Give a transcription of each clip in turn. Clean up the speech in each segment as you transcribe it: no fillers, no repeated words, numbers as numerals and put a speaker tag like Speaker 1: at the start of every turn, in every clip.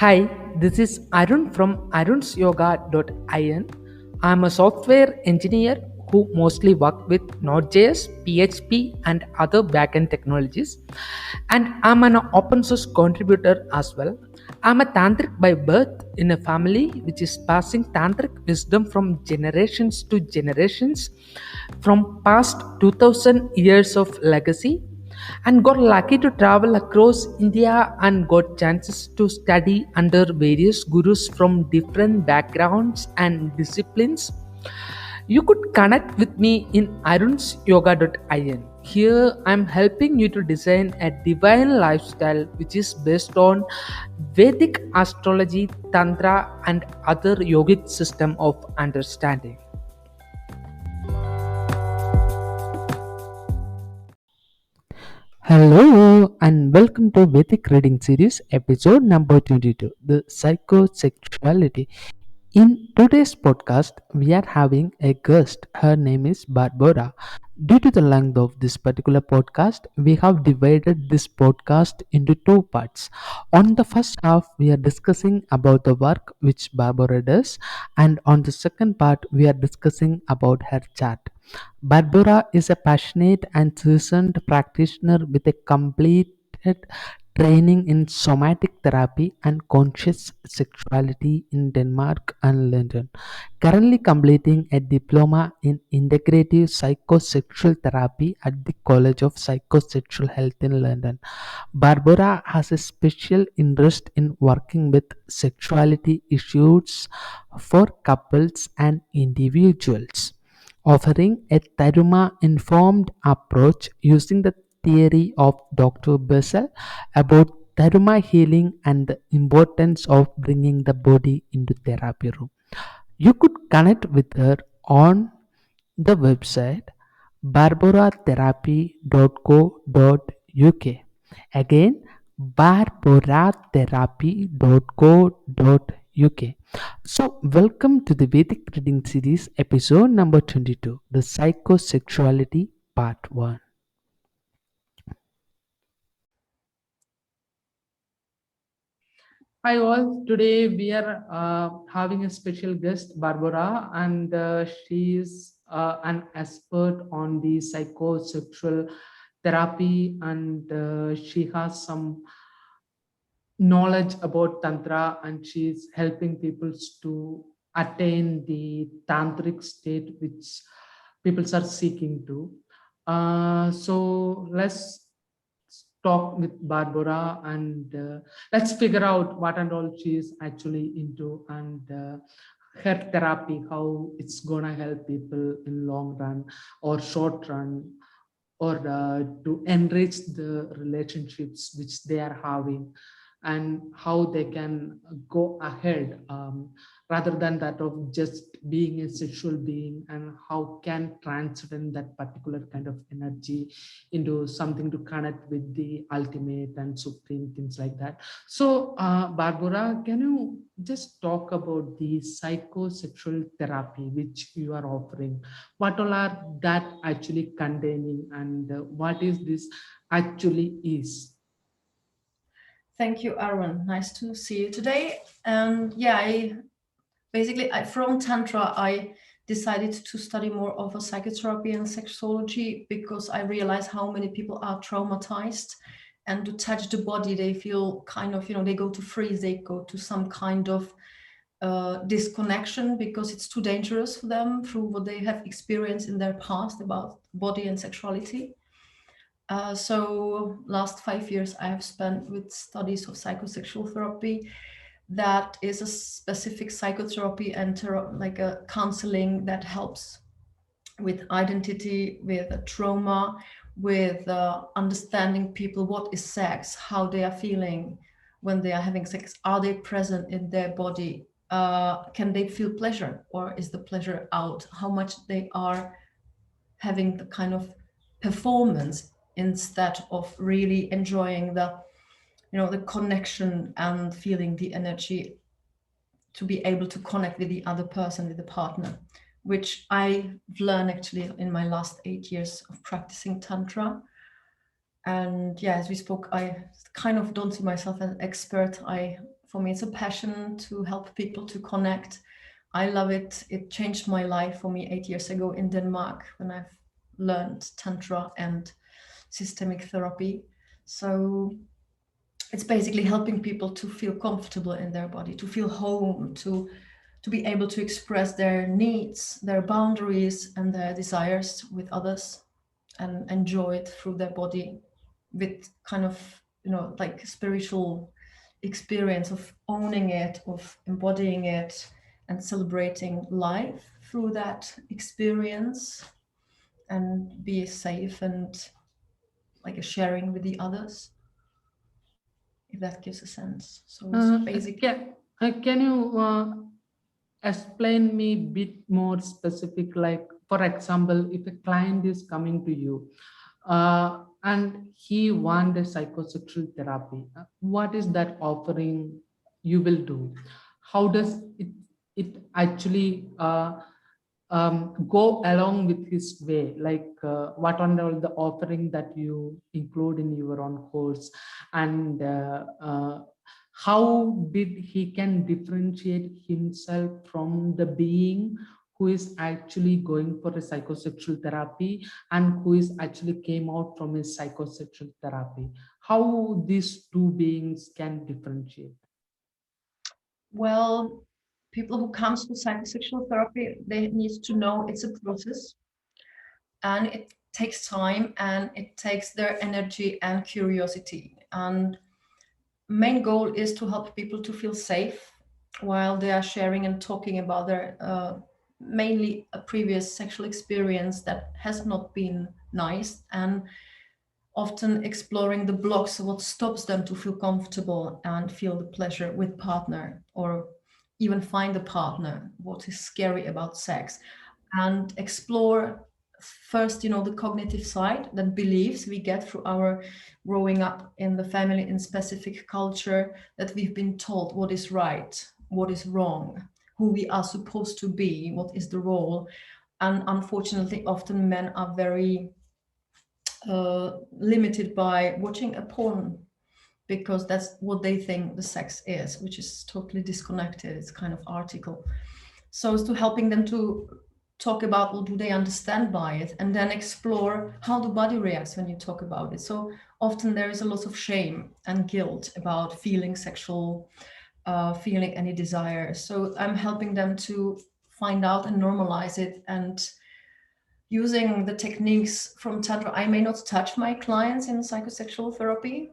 Speaker 1: Hi, this is Arun from arunsyoga.in. I'm a software engineer who mostly work with Node.js, PHP, and other backend technologies. And I'm an open source contributor as well. I'm a tantric by birth in a family which is passing tantric wisdom from generations to generations from past 2000 years of legacy and got lucky to travel across India and got chances to study under various gurus from different backgrounds and disciplines. You could connect with me in arunsyoga.in. Here I'm helping you to design a divine lifestyle which is based on Vedic astrology, tantra and other yogic system of understanding. Hello and welcome to Vedic Reading Series episode number 22, the Psychosexuality. In today's podcast, we are having a guest. Her name is Barbora. Due to the length of this particular podcast, we have divided this podcast into two parts. On the first half, we are discussing about the work which Barbora does, and on the second part, we are discussing about her chart. Barbara is a passionate and seasoned practitioner with a completed training in somatic therapy and conscious sexuality in Denmark and London. Currently completing a diploma in integrative psychosexual therapy at the College of Psychosexual Health in London. Barbara has a special interest in working with sexuality issues for couples and individuals, offering a Taruma-informed approach using the theory of Dr. Bessel about Taruma healing and the importance of bringing the body into therapy room. You could connect with her on the website barboratherapy.co.uk. Again, barboratherapy.co.uk. So, welcome to the Vedic Reading Series, episode number 22, the Psychosexuality Part 1. Hi all, today we are having a special guest, Barbara, and she is an expert on the psychosexual therapy, and she has some knowledge about tantra, and she's helping people to attain the tantric state which people are seeking to. So let's talk with Barbara, and let's figure out what and all she is actually into, and her therapy, how it's gonna help people in long run or short run, or to enrich the relationships which they are having, and how they can go ahead, rather than that of just being a sexual being, and how can transcend that particular kind of energy into something to connect with the ultimate and supreme, things like that. So Barbara, can you just talk about the psychosexual therapy which you are offering? What all are that actually containing, and what is this actually is?
Speaker 2: Thank you, Aaron. Nice to see you today. And yeah, from Tantra, I decided to study more of a psychotherapy and sexology because I realized how many people are traumatized, and to touch the body, they feel kind of, they go to freeze, they go to some kind of disconnection because it's too dangerous for them through what they have experienced in their past about body and sexuality. So last 5 years I have spent with studies of psychosexual therapy. That is a specific psychotherapy and like a counseling that helps with identity, with trauma, with understanding people, what is sex, how they are feeling when they are having sex, are they present in their body, can they feel pleasure or is the pleasure out, how much they are having the kind of performance instead of really enjoying the connection and feeling the energy to be able to connect with the other person, with the partner, which I've learned actually in my last 8 years of practicing Tantra. And yeah, as we spoke, I kind of don't see myself as an expert. I For me, it's a passion to help people to connect. I love it. It changed my life for me 8 years ago in Denmark when I've learned Tantra and systemic therapy. So it's basically helping people to feel comfortable in their body, to feel home, to be able to express their needs, their boundaries, and their desires with others, and enjoy it through their body with kind of, like spiritual experience of owning it, of embodying it, and celebrating life through that experience, and be safe and like a sharing with the others, if that gives a sense. So it's
Speaker 1: Uh,
Speaker 2: basic.
Speaker 1: can you explain me a bit more specific? Like, for example, if a client is coming to you and he wants a psychosexual therapy, what is that offering you will do? How does it actually go along with his way? Like, what are all the offering that you include in your own course, and how did he can differentiate himself from the being who is actually going for a psychosexual therapy and who is actually came out from a psychosexual therapy? How these two beings can differentiate?
Speaker 2: Well, people who comes to psychosexual therapy, they need to know it's a process, and it takes time, and it takes their energy and curiosity. And main goal is to help people to feel safe while they are sharing and talking about their mainly a previous sexual experience that has not been nice, and often exploring the blocks of what stops them to feel comfortable and feel the pleasure with partner, or even find a partner, what is scary about sex, and explore first, the cognitive side, that beliefs we get through our growing up in the family, in specific culture, that we've been told what is right, what is wrong, who we are supposed to be, what is the role. And unfortunately, often men are very limited by watching a porn, because that's what they think the sex is, which is totally disconnected. It's kind of article. So it's to helping them to talk about what do they understand by it, and then explore how the body reacts when you talk about it. So often there is a lot of shame and guilt about feeling sexual, feeling any desire. So I'm helping them to find out and normalize it, and using the techniques from Tantra. I may not touch my clients in psychosexual therapy,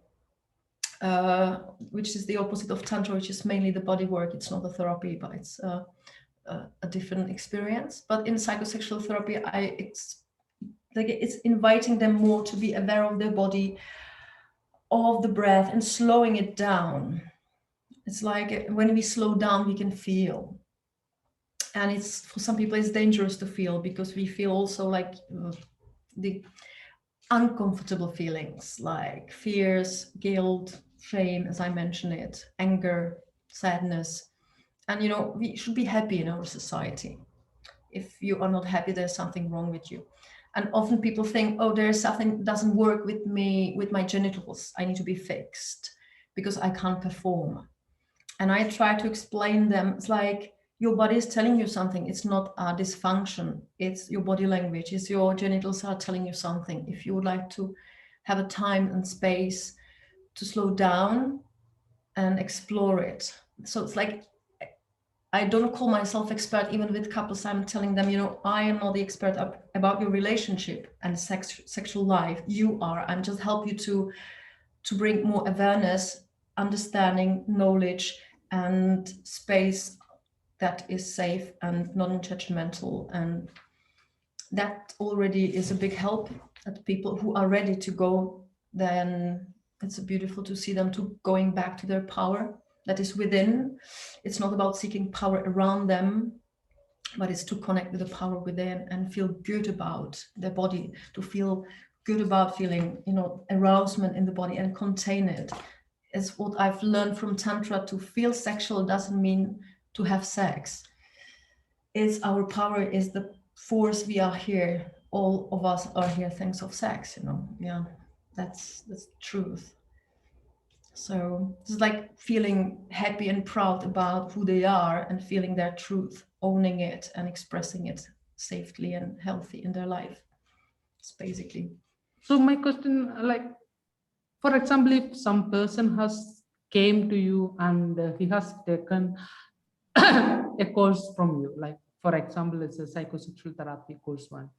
Speaker 2: which is the opposite of Tantra, which is mainly the body work. It's not a therapy, but it's a different experience. But in psychosexual therapy, it's inviting them more to be aware of their body, of the breath, and slowing it down. It's like when we slow down, we can feel. And it's, for some people, it's dangerous to feel, because we feel also like the uncomfortable feelings like fears, guilt, shame, as I mentioned it, anger, sadness. And we should be happy in our society. If you are not happy, there's something wrong with you. And often people think, oh, there's something that doesn't work with me, with my genitals. I need to be fixed because I can't perform. And I try to explain them, it's like your body is telling you something. It's not a dysfunction. It's your body language. It's your genitals are telling you something. If you would like to have a time and space to slow down and explore it. So it's like, I don't call myself expert. Even with couples, I'm telling them, I am not the expert about your relationship and sexual life. You are. I'm just help you to bring more awareness, understanding, knowledge, and space that is safe and non-judgmental. And that already is a big help. That people who are ready to go, then it's beautiful to see them to going back to their power that is within. It's not about seeking power around them, but it's to connect with the power within and feel good about their body, to feel good about feeling, arousement in the body and contain it. It's what I've learned from Tantra. To feel sexual doesn't mean to have sex. It's our power, is the force. We are here. All of us are here thanks of sex, Yeah, that's the truth. So it's like feeling happy and proud about who they are and feeling their truth, owning it and expressing it safely and healthy in their life. It's basically.
Speaker 1: So my question, like, for example, if some person has came to you and he has taken a course from you, like for example, it's a psychosexual therapy course one,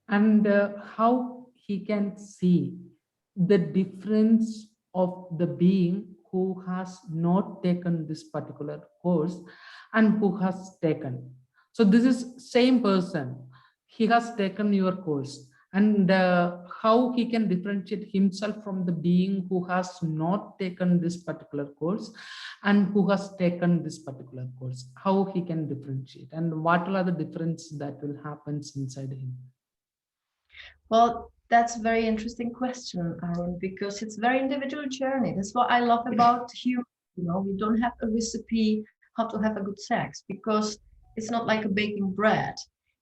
Speaker 1: and how he can see the difference of the being who has not taken this particular course and who has taken. So this is same person, he has taken your course, and how he can differentiate himself from the being who has not taken this particular course and who has taken this particular course, how he can differentiate, and what are the difference that will happen inside him.
Speaker 2: Well, that's a very interesting question, Aaron, because it's a very individual journey. That's what I love about humans. You know, we don't have a recipe how to have a good sex because it's not like a baking bread.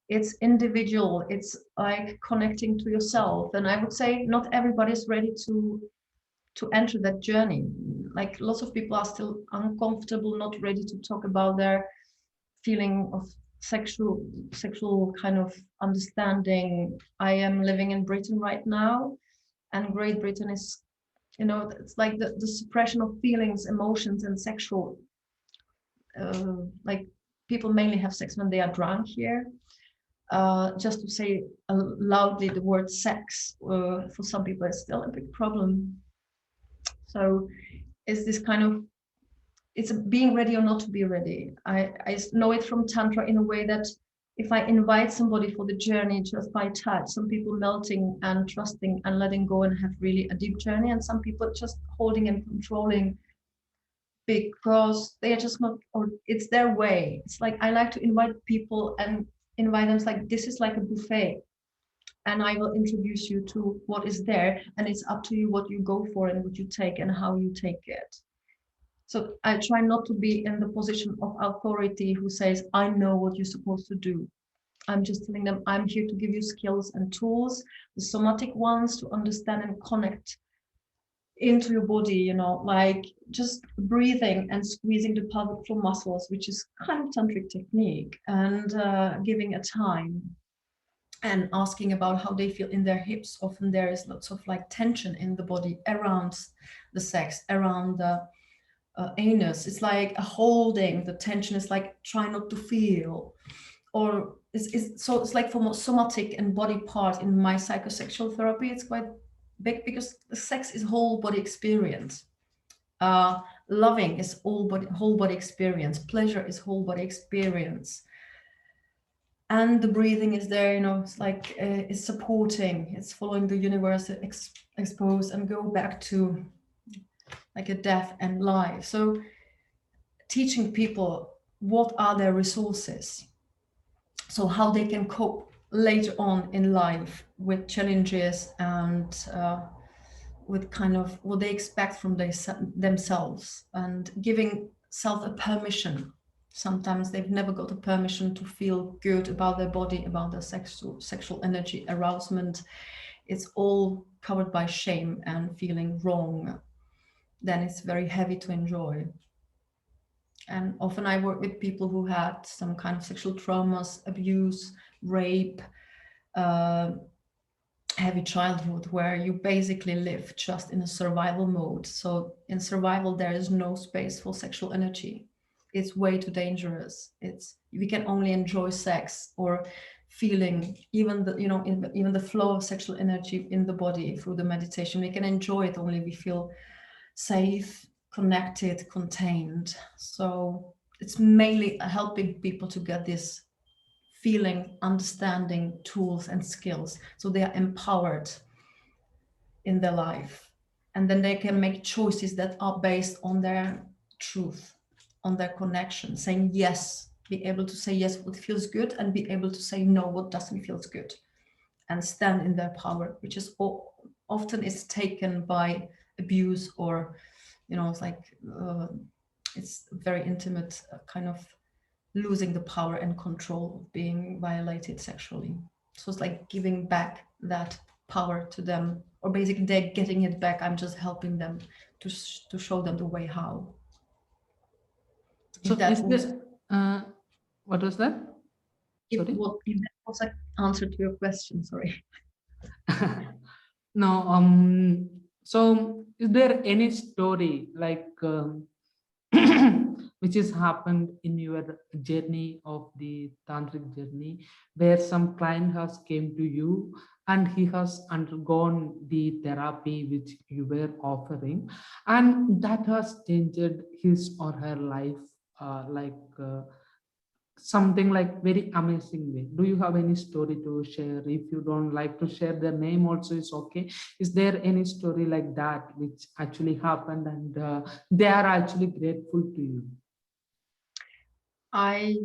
Speaker 2: It's individual. It's like connecting to yourself. And I would say not everybody's ready to enter that journey. Like lots of people are still uncomfortable, not ready to talk about their feeling of sexual kind of understanding. I am living in Britain right now, and Great Britain is, you know, it's like the suppression of feelings, emotions, and sexual. Like people mainly have sex when they are drunk here. Just to say loudly the word sex for some people is still a big problem. So it's this kind of it's being ready or not to be ready. I know it from Tantra in a way that if I invite somebody for the journey just by touch, some people melting and trusting and letting go and have really a deep journey, and some people just holding and controlling because they are just not, or it's their way. It's like I like to invite people and invite them, it's like this is like a buffet. And I will introduce you to what is there, and it's up to you what you go for and what you take and how you take it. So I try not to be in the position of authority who says, I know what you're supposed to do. I'm just telling them, I'm here to give you skills and tools, the somatic ones to understand and connect into your body, you know, like just breathing and squeezing the pelvic floor muscles, which is kind of tantric technique, and giving a time and asking about how they feel in their hips. Often there is lots of like tension in the body around the sex, around the anus. It's like a holding, the tension is like try not to feel, or so it's like for somatic and body part in my psychosexual therapy, it's quite big because the sex is whole body experience. Loving is whole body experience. Pleasure is whole body experience. And the breathing is there, you know, it's like it's supporting, it's following the universe, expose and go back to like a death and life. So teaching people what are their resources, so how they can cope later on in life with challenges and with kind of what they expect from themselves, and giving self a permission. Sometimes they've never got a permission to feel good about their body, about their sexual energy, arousement. It's all covered by shame and feeling wrong. Then it's very heavy to enjoy. And often I work with people who had some kind of sexual traumas, abuse, rape, uh, heavy childhood, where you basically live just in a survival mode. So in survival, there is no space for sexual energy. It's way too dangerous. We can only enjoy sex or feeling, even the, you know, even the flow of sexual energy in the body through the meditation. We can enjoy it only we feel safe, connected, contained. So it's mainly helping people to get this feeling, understanding, tools and skills, so they are empowered in their life, and then they can make choices that are based on their truth, on their connection, saying yes, be able to say yes what feels good, and be able to say no what doesn't feel good, and stand in their power, which is often is taken by abuse, or you know, it's like it's very intimate, kind of losing the power and control of being violated sexually. So it's like giving back that power to them or basically they're getting it back. I'm just helping them to show them the way how.
Speaker 1: So
Speaker 2: If that
Speaker 1: is
Speaker 2: was,
Speaker 1: there, what was that? Sorry.
Speaker 2: if that was an answer to your question, sorry.
Speaker 1: No, so is there any story like which has happened in your journey of the tantric journey, where some client has came to you and he has undergone the therapy which you were offering, and that has changed his or her life, something like very amazing way? Do you have any story to share? If you don't like to share their name also is okay. Is there any story like that which actually happened and they are actually grateful to you?
Speaker 2: I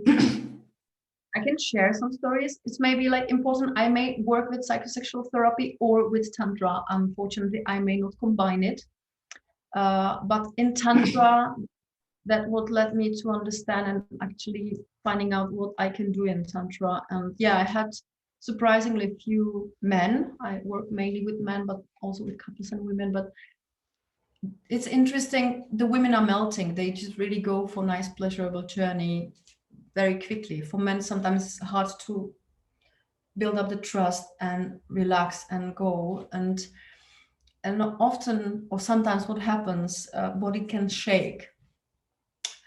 Speaker 2: can share some stories. It's maybe like important. I may work with psychosexual therapy or with tantra. Unfortunately, I may not combine it. But in tantra, that what led me to understand and actually finding out what I can do in tantra. And yeah, I had surprisingly few men. I work mainly with men, but also with couples and women. But it's interesting. The women are melting. They just really go for nice, pleasurable journey very quickly. For men, sometimes it's hard to build up the trust and relax and go. And often, or sometimes, what happens, body can shake.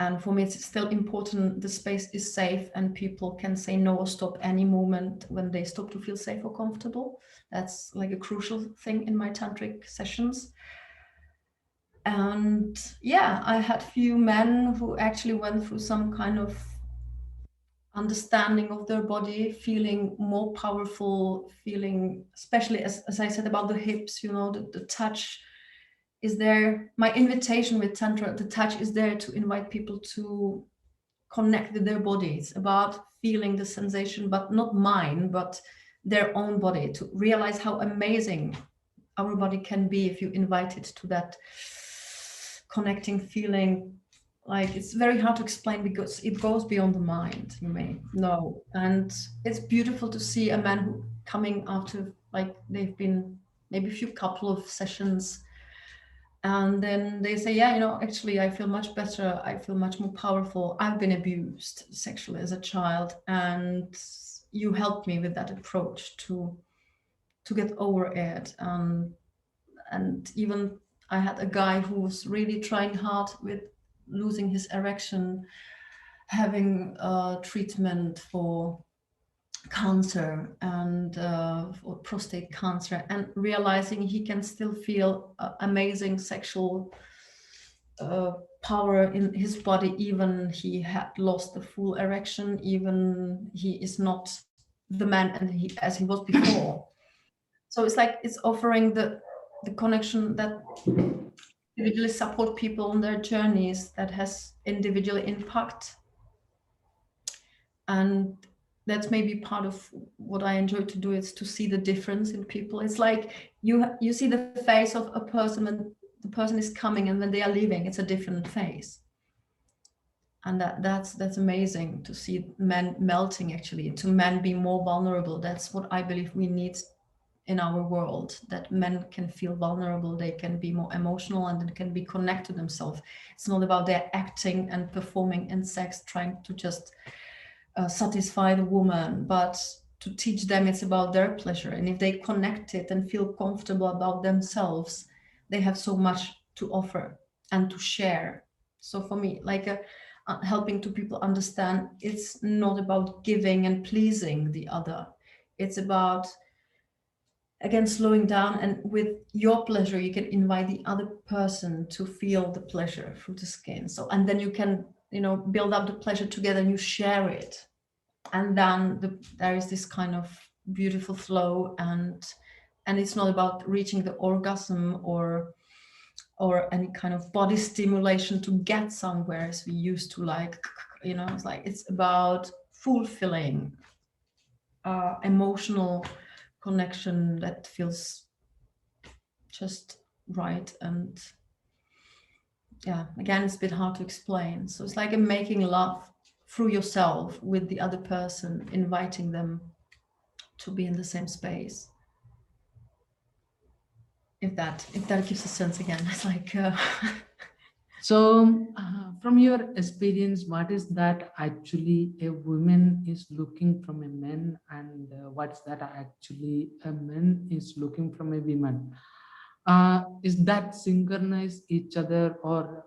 Speaker 2: And for me, it's still important the space is safe and people can say no or stop any moment when they stop to feel safe or comfortable. That's like a crucial thing in my tantric sessions. And yeah, I had few men who actually went through some kind of understanding of their body, feeling more powerful, feeling, especially as I said about the hips, the touch is there. My invitation with Tantra, the touch is there to invite people to connect with their bodies, about feeling the sensation, but not mine, but their own body, to realize how amazing our body can be if you invite it to that connecting feeling. Like, it's very hard to explain because it goes beyond the mind, you may know. And it's beautiful to see a man who coming after, like, they've been maybe a few couple of sessions, and then they say, yeah, actually I feel much better, I feel much more powerful, I've been abused sexually as a child, and you helped me with that approach to get over it. And even I had a guy who was really trying hard with losing his erection, having treatment for cancer and for prostate cancer, and realizing he can still feel amazing sexual power in his body, even he had lost the full erection, even he is not the man as he was before. So it's like it's offering the connection that individually support people on their journeys, that has individual impact. And that's maybe part of what I enjoy to do, is to see the difference in people. It's like you see the face of a person when the person is coming, and when they are leaving, it's a different face. And that's amazing to see men melting, actually, to men be more vulnerable. That's what I believe we need in our world, that men can feel vulnerable, they can be more emotional, and they can be connected to themselves. It's not about their acting and performing in sex, trying to just satisfy the woman, but to teach them it's about their pleasure. And if they connect it and feel comfortable about themselves, they have so much to offer and to share. So for me, like helping to people understand, it's not about giving and pleasing the other. It's about, again, slowing down, and with your pleasure you can invite the other person to feel the pleasure through the skin. So, and then you can build up the pleasure together, and you share it, and then there is this kind of beautiful flow. And it's not about reaching the orgasm or any kind of body stimulation to get somewhere, as we used to, like, it's like, it's about fulfilling emotional connection that feels just right. And yeah, again, it's a bit hard to explain. So it's like a making love through yourself with the other person, inviting them to be in the same space. if that gives a sense again. It's like
Speaker 1: So, from your experience, what is that actually a woman is looking from a man, and what's that actually a man is looking from a woman? Is that synchronize each other, or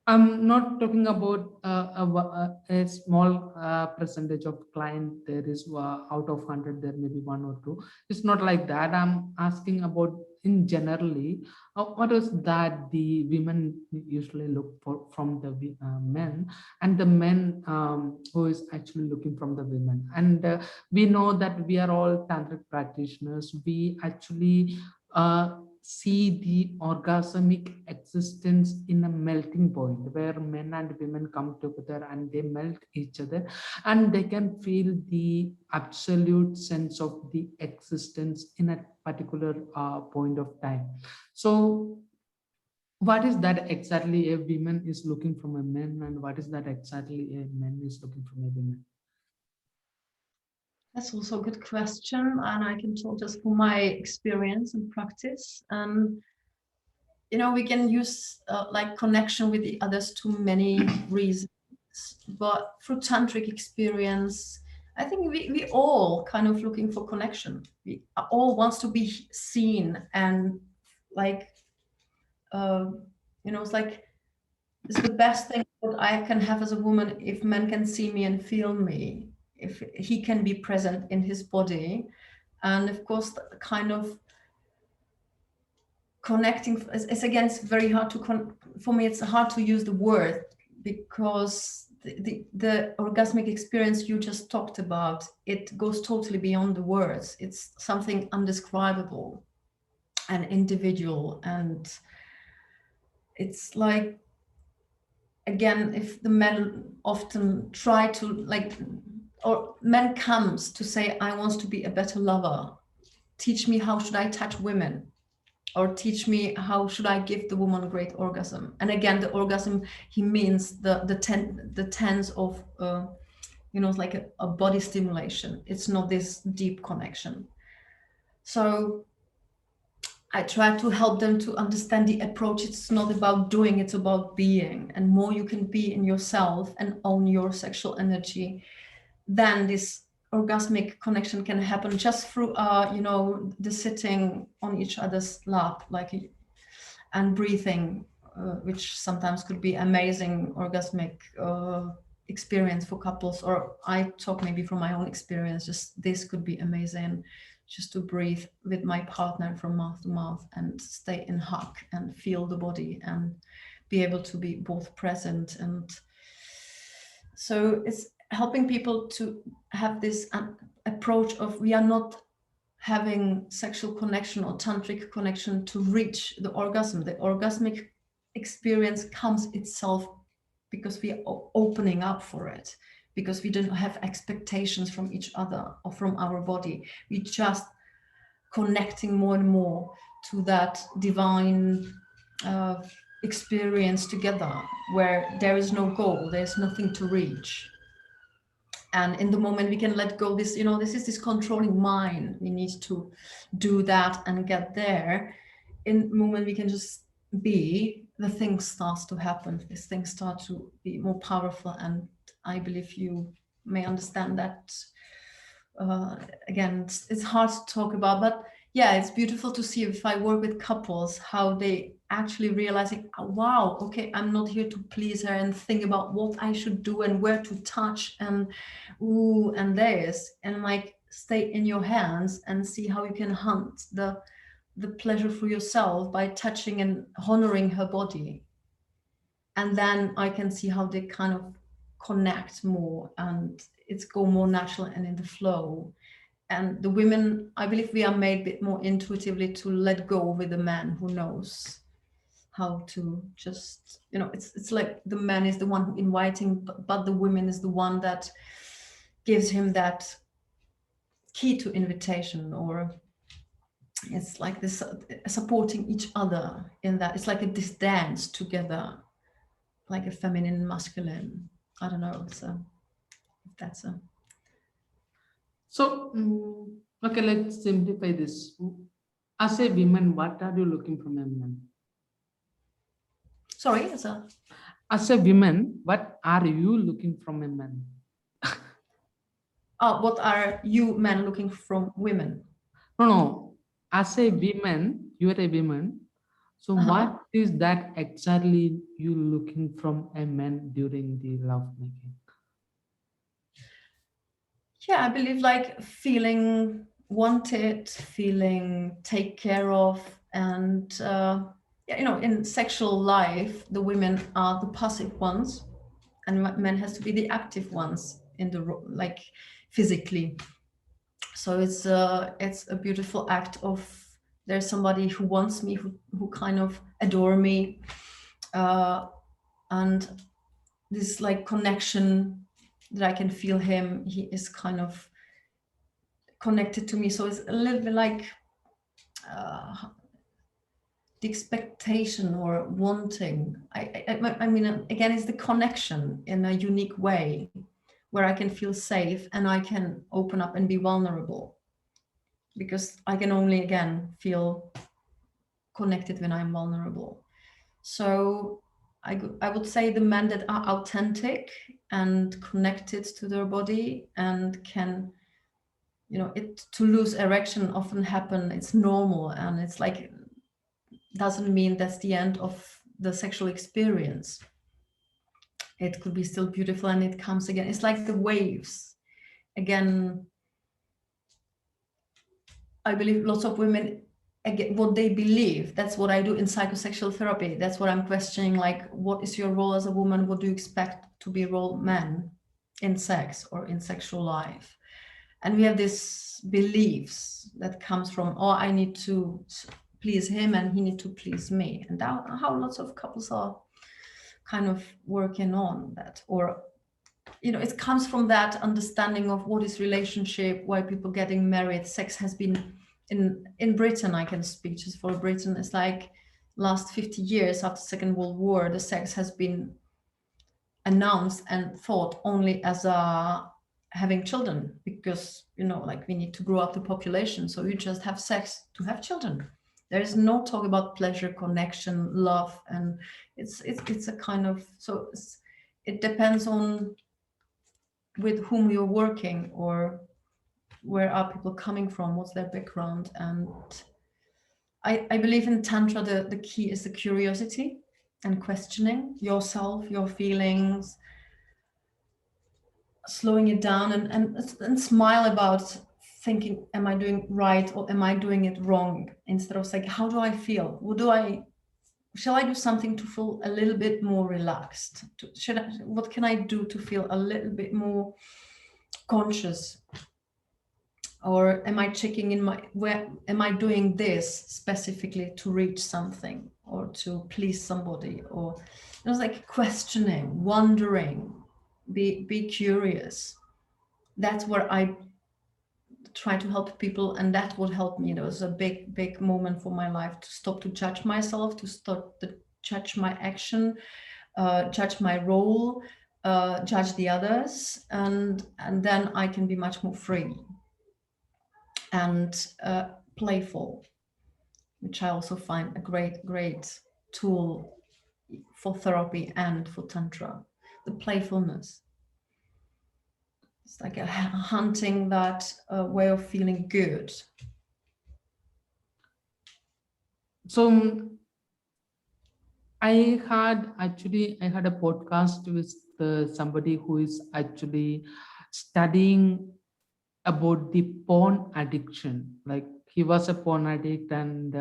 Speaker 1: I'm not talking about a small percentage of client. There is out of 100, there may be one or two. It's not like that. I'm asking about in generally, what is that the women usually look for from the men, and the men who is actually looking from the women. And we know that we are all tantric practitioners. We actually see the orgasmic existence in a melting point where men and women come together and they melt each other, and they can feel the absolute sense of the existence in a particular point of time. So what is that exactly a woman is looking from a man, and what is that exactly a man is looking from a woman?
Speaker 2: that's also a good question, and I can talk just from my experience and practice. You know, we can use like connection with the others to many reasons, but through tantric experience, I think we all kind of looking for connection. We all wants to be seen, and like uh, you know, it's like it's the best thing that I can have as a woman if men can see me and feel me, if he can be present in his body. And of course, the kind of connecting is again, it's very hard to for me, it's hard to use the word, because the orgasmic experience you just talked about, it goes totally beyond the words. It's something undescribable and individual, and it's like, again, if the men often try to like, or men comes to say, I want to be a better lover, teach me how should I touch women, or teach me how should I give the woman a great orgasm. And again, the orgasm, he means the tense of you know, it's like a body stimulation. It's not this deep connection. So I try to help them to understand the approach. It's not about doing, it's about being. And more you can be in yourself and own your sexual energy, then this orgasmic connection can happen just through, you know, the sitting on each other's lap, like, and breathing, which sometimes could be amazing orgasmic experience for couples. Or I talk maybe from my own experience, just this could be amazing, just to breathe with my partner from mouth to mouth and stay in hug and feel the body and be able to be both present. And so it's helping people to have this approach of, we are not having sexual connection or tantric connection to reach the orgasm. The orgasmic experience comes itself because we are opening up for it, because we don't have expectations from each other or from our body. We just connecting more and more to that divine experience together, where there is no goal, there's nothing to reach. And in the moment we can let go this, you know, this is this controlling mind, we need to do that and get there. In the moment we can just be, the things starts to happen, these things start to be more powerful. And I believe you may understand that. Again, it's hard to talk about, but yeah, it's beautiful to see, if I work with couples, how they actually realizing, "Oh, wow, okay, I'm not here to please her and think about what I should do and where to touch and ooh and this," and like, stay in your hands and see how you can hunt the pleasure for yourself by touching and honoring her body. And then I can see how they kind of connect more, and it's go more natural and in the flow. And the women, I believe we are made a bit more intuitively to let go with the man who knows how to just, you know, it's like the man is the one who inviting, but the woman is the one that gives him that key to invitation. Or it's like this supporting each other in that. It's like this dance together, like a feminine and masculine. I don't know, so if that's a
Speaker 1: So, okay, let's simplify this. As a woman, what are you looking from a man?
Speaker 2: Sorry, it's a
Speaker 1: As a woman, what are you looking from a man?
Speaker 2: what are you men looking from women?
Speaker 1: No, no. As a woman, you are a woman. So
Speaker 2: Uh-huh.
Speaker 1: what is that exactly you looking from a man during the love making?
Speaker 2: Yeah, I believe like feeling wanted, feeling take care of, and yeah, you know, in sexual life, the women are the passive ones, and men has to be the active ones in the like physically. So it's a beautiful act of there's somebody who wants me, who kind of adore me, uh, and this like connection that I can feel him. He is kind of connected to me. So it's a little bit like the expectation or wanting. I mean, again, it's the connection in a unique way where I can feel safe and I can open up and be vulnerable because I can only, again, feel connected when I'm vulnerable. So I would say the men that are authentic and connected to their body and can, you know, it to lose erection often happen. It's normal and it's like doesn't mean that's the end of the sexual experience. It could be still beautiful and it comes again. It's like the waves. Again, I believe lots of women, again, what they believe, that's what I do in psychosexual therapy. That's what I'm questioning, like, what is your role as a woman? What do you expect to be role man in sex or in sexual life? And we have these beliefs that comes from, oh, I need to please him and he need to please me. And that, how lots of couples are kind of working on that. Or, you know, it comes from that understanding of what is relationship, why people getting married. Sex has been in Britain, I can speak just for Britain, it's like last 50 years after Second World War, the sex has been announced and thought only as a having children, because, you know, like we need to grow up the population, so you just have sex to have children. There is no talk about pleasure, connection, love. And it's a kind of, so it depends on with whom you're working or where are people coming from, what's their background. And I believe in Tantra, the key is the curiosity and questioning yourself, your feelings, slowing it down, and smile about thinking, am I doing right or am I doing it wrong? Instead of saying, how do I feel? Shall I do something to feel a little bit more relaxed? What can I do to feel a little bit more conscious? Or am I checking in my, where am I doing this specifically to reach something or to please somebody? Or it was like questioning, wondering, be curious. That's where I try to help people, and that would help me. There was a big moment for my life to stop to judge myself, to start to judge my action, judge my role, judge the others, and then I can be much more free and playful, which I also find a great tool for therapy and for tantra. The playfulness. It's like a hunting that way of feeling good.
Speaker 1: So I had a podcast with somebody who is actually studying about the porn addiction. Like he was a porn addict and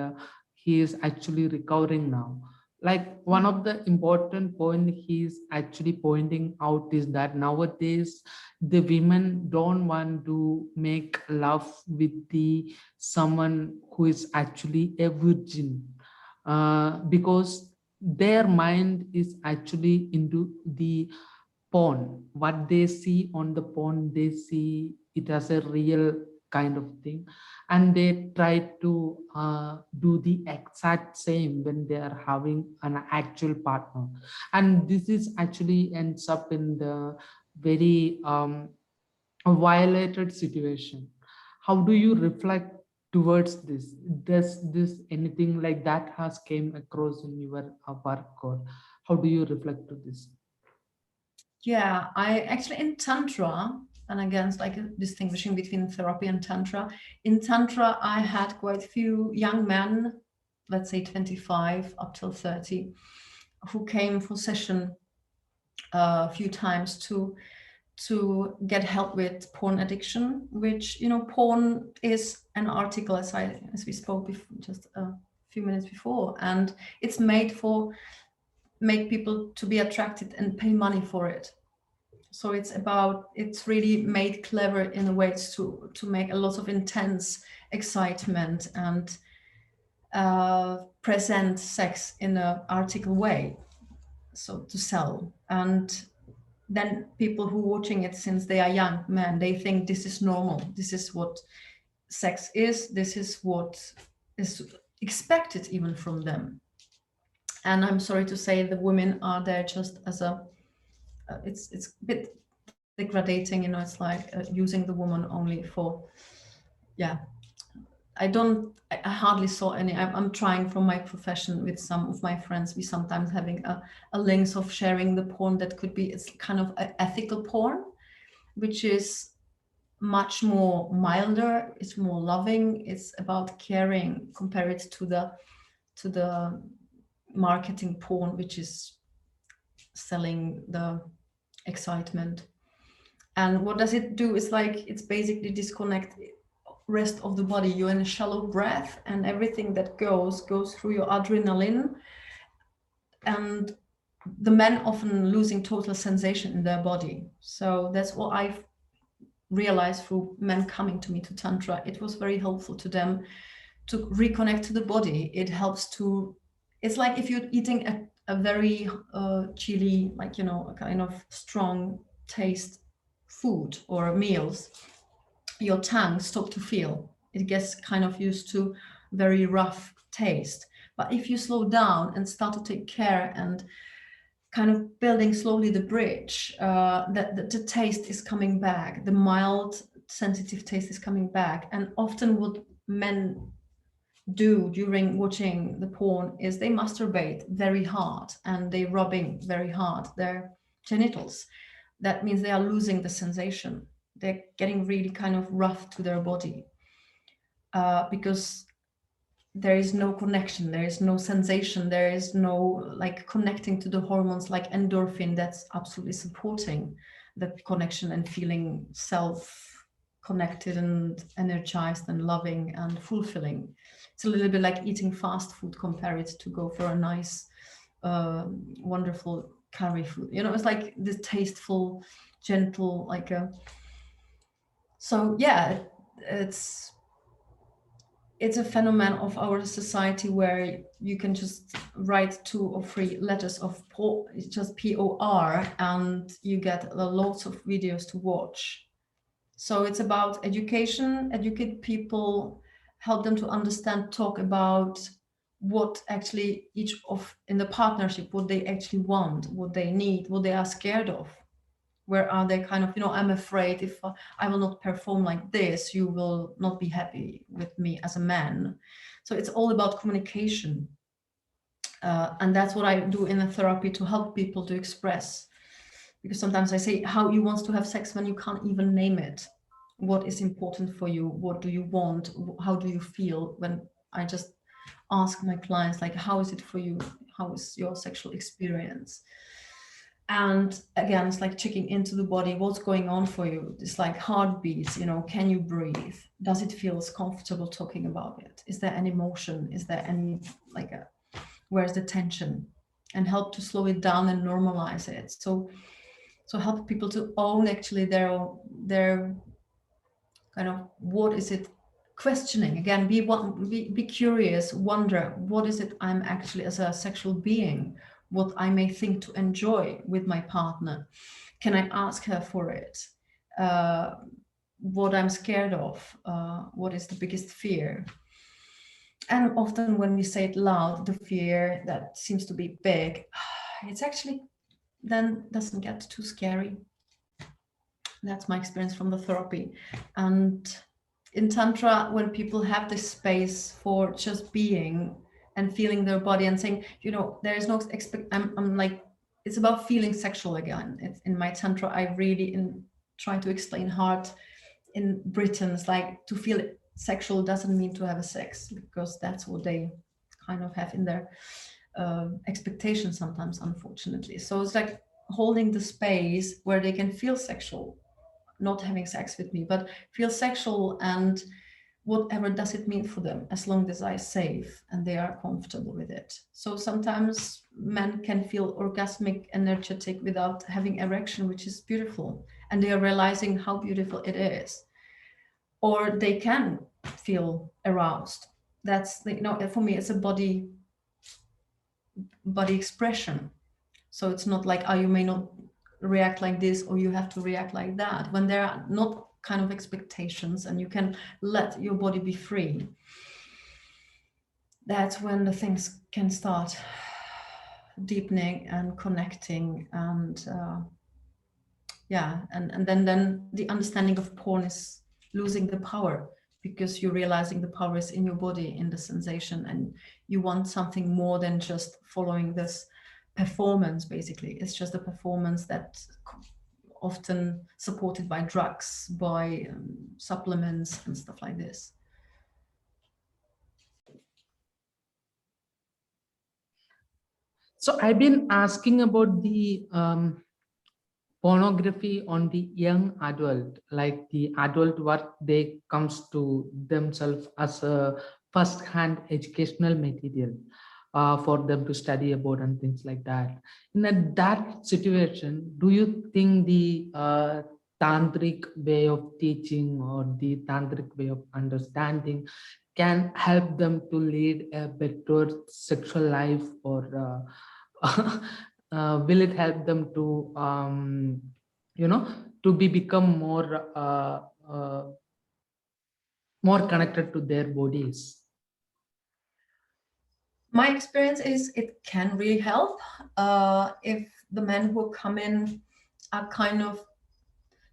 Speaker 1: he is actually recovering now. Like one of the important point he's actually pointing out is that nowadays the women don't want to make love with the someone who is actually a virgin, because their mind is actually into the porn. What they see on the porn, they see it as a real kind of thing, and they try to do the exact same when they are having an actual partner. And this is actually ends up in the very violated situation. How do you reflect towards this? Does this anything like that has came across in your work, or how do you reflect to this?
Speaker 2: Yeah, I actually in Tantra, and again, it's like distinguishing between therapy and Tantra. In Tantra, I had quite a few young men, let's say 25 up till 30, who came for session a few times to get help with porn addiction, which, you know, porn is an article, as we spoke before, just a few minutes before, and it's made for make people to be attracted and pay money for it. So it's really made clever in a way to make a lot of intense excitement and present sex in an article way, so to sell. And then people who are watching it since they are young men, they think this is normal, this is what sex is, this is what is expected even from them. And I'm sorry to say, the women are there just as a it's a bit degrading, you know. It's like using the woman only for, yeah. I hardly saw any. I'm trying from my profession with some of my friends. We sometimes having a links of sharing the porn that could be, it's kind of ethical porn, which is much more milder, it's more loving, it's about caring, compared to the marketing porn, which is selling the excitement. And what does it do? It's like it's basically disconnect rest of the body. You're in a shallow breath, and everything that goes through your adrenaline. And the men often losing total sensation in their body. So that's what I've realized through men coming to me to Tantra. It was very helpful to them to reconnect to the body. It helps to, it's like if you're eating a very chili, like, you know, a kind of strong taste food or meals, your tongue stops to feel. It gets kind of used to very rough taste. But if you slow down and start to take care and kind of building slowly the bridge, that the taste is coming back, the mild sensitive taste is coming back. And often what men do during watching the porn is they masturbate very hard and they rubbing very hard their genitals. That means they are losing the sensation. They're getting really kind of rough to their body, because there is no connection, there is no sensation, there is no like connecting to the hormones like endorphin that's absolutely supporting the connection and feeling self connected and energized and loving and fulfilling. It's a little bit like eating fast food compared to go for a nice wonderful curry food, you know. It's like this tasteful, gentle, like a, so yeah, it's it's a phenomenon of our society where you can just write 2 or 3 letters of por, it's just POR, and you get lots of videos to watch. So it's about education, educate people, help them to understand, talk about what actually each of in the partnership, what they actually want, what they need, what they are scared of. Where are they kind of, you know, I'm afraid if I will not perform like this, you will not be happy with me as a man. So it's all about communication. And that's what I do in the therapy, to help people to express. Because sometimes I say, how you want to have sex when you can't even name it. What is important for you? What do you want? How do you feel? When I just ask my clients, like, how is it for you? How is your sexual experience? And again, it's like checking into the body, what's going on for you. It's like heartbeats, you know, can you breathe? Does it feel comfortable talking about it? Is there any motion? Is there any, like, where's the tension? And help to slow it down and normalize it. So help people to own actually their kind of, what is it, questioning again, be curious, wonder, what is it I'm actually as a sexual being, what I may think to enjoy with my partner. Can I ask her for it? What I'm scared of, what is the biggest fear? And often when we say it loud, the fear that seems to be big, it's actually then doesn't get too scary. That's my experience from the therapy. And in Tantra, when people have this space for just being and feeling their body and saying, you know, there is no I'm like, it's about feeling sexual again. It's in my Tantra, I really try to explain hard in Britain. It's like, to feel sexual doesn't mean to have a sex, because that's what they kind of have in their expectations sometimes, unfortunately. So it's like holding the space where they can feel sexual, not having sex with me, but feel sexual, and whatever does it mean for them, as long as I safe and they are comfortable with it. So sometimes men can feel orgasmic, energetic without having erection, which is beautiful, and they are realizing how beautiful it is. Or they can feel aroused. That's, you know, for me, it's a body expression. So it's not like, oh, you may not react like this, or you have to react like that. When there are not kind of expectations and you can let your body be free, that's when the things can start deepening and connecting. And yeah, and then the understanding of porn is losing the power, because you're realizing the power is in your body, in the sensation, and you want something more than just following this performance. Basically, it's just a performance that often supported by drugs, by supplements and stuff like this.
Speaker 1: So I've been asking about the pornography on the young adult, like the adult what they comes to themselves as a first-hand educational material for them to study about and things like that. In that situation, do you think the tantric way of teaching or the tantric way of understanding can help them to lead a better sexual life, or will it help them to to become more connected to their bodies?
Speaker 2: My experience is it can really help if the men who come in are kind of,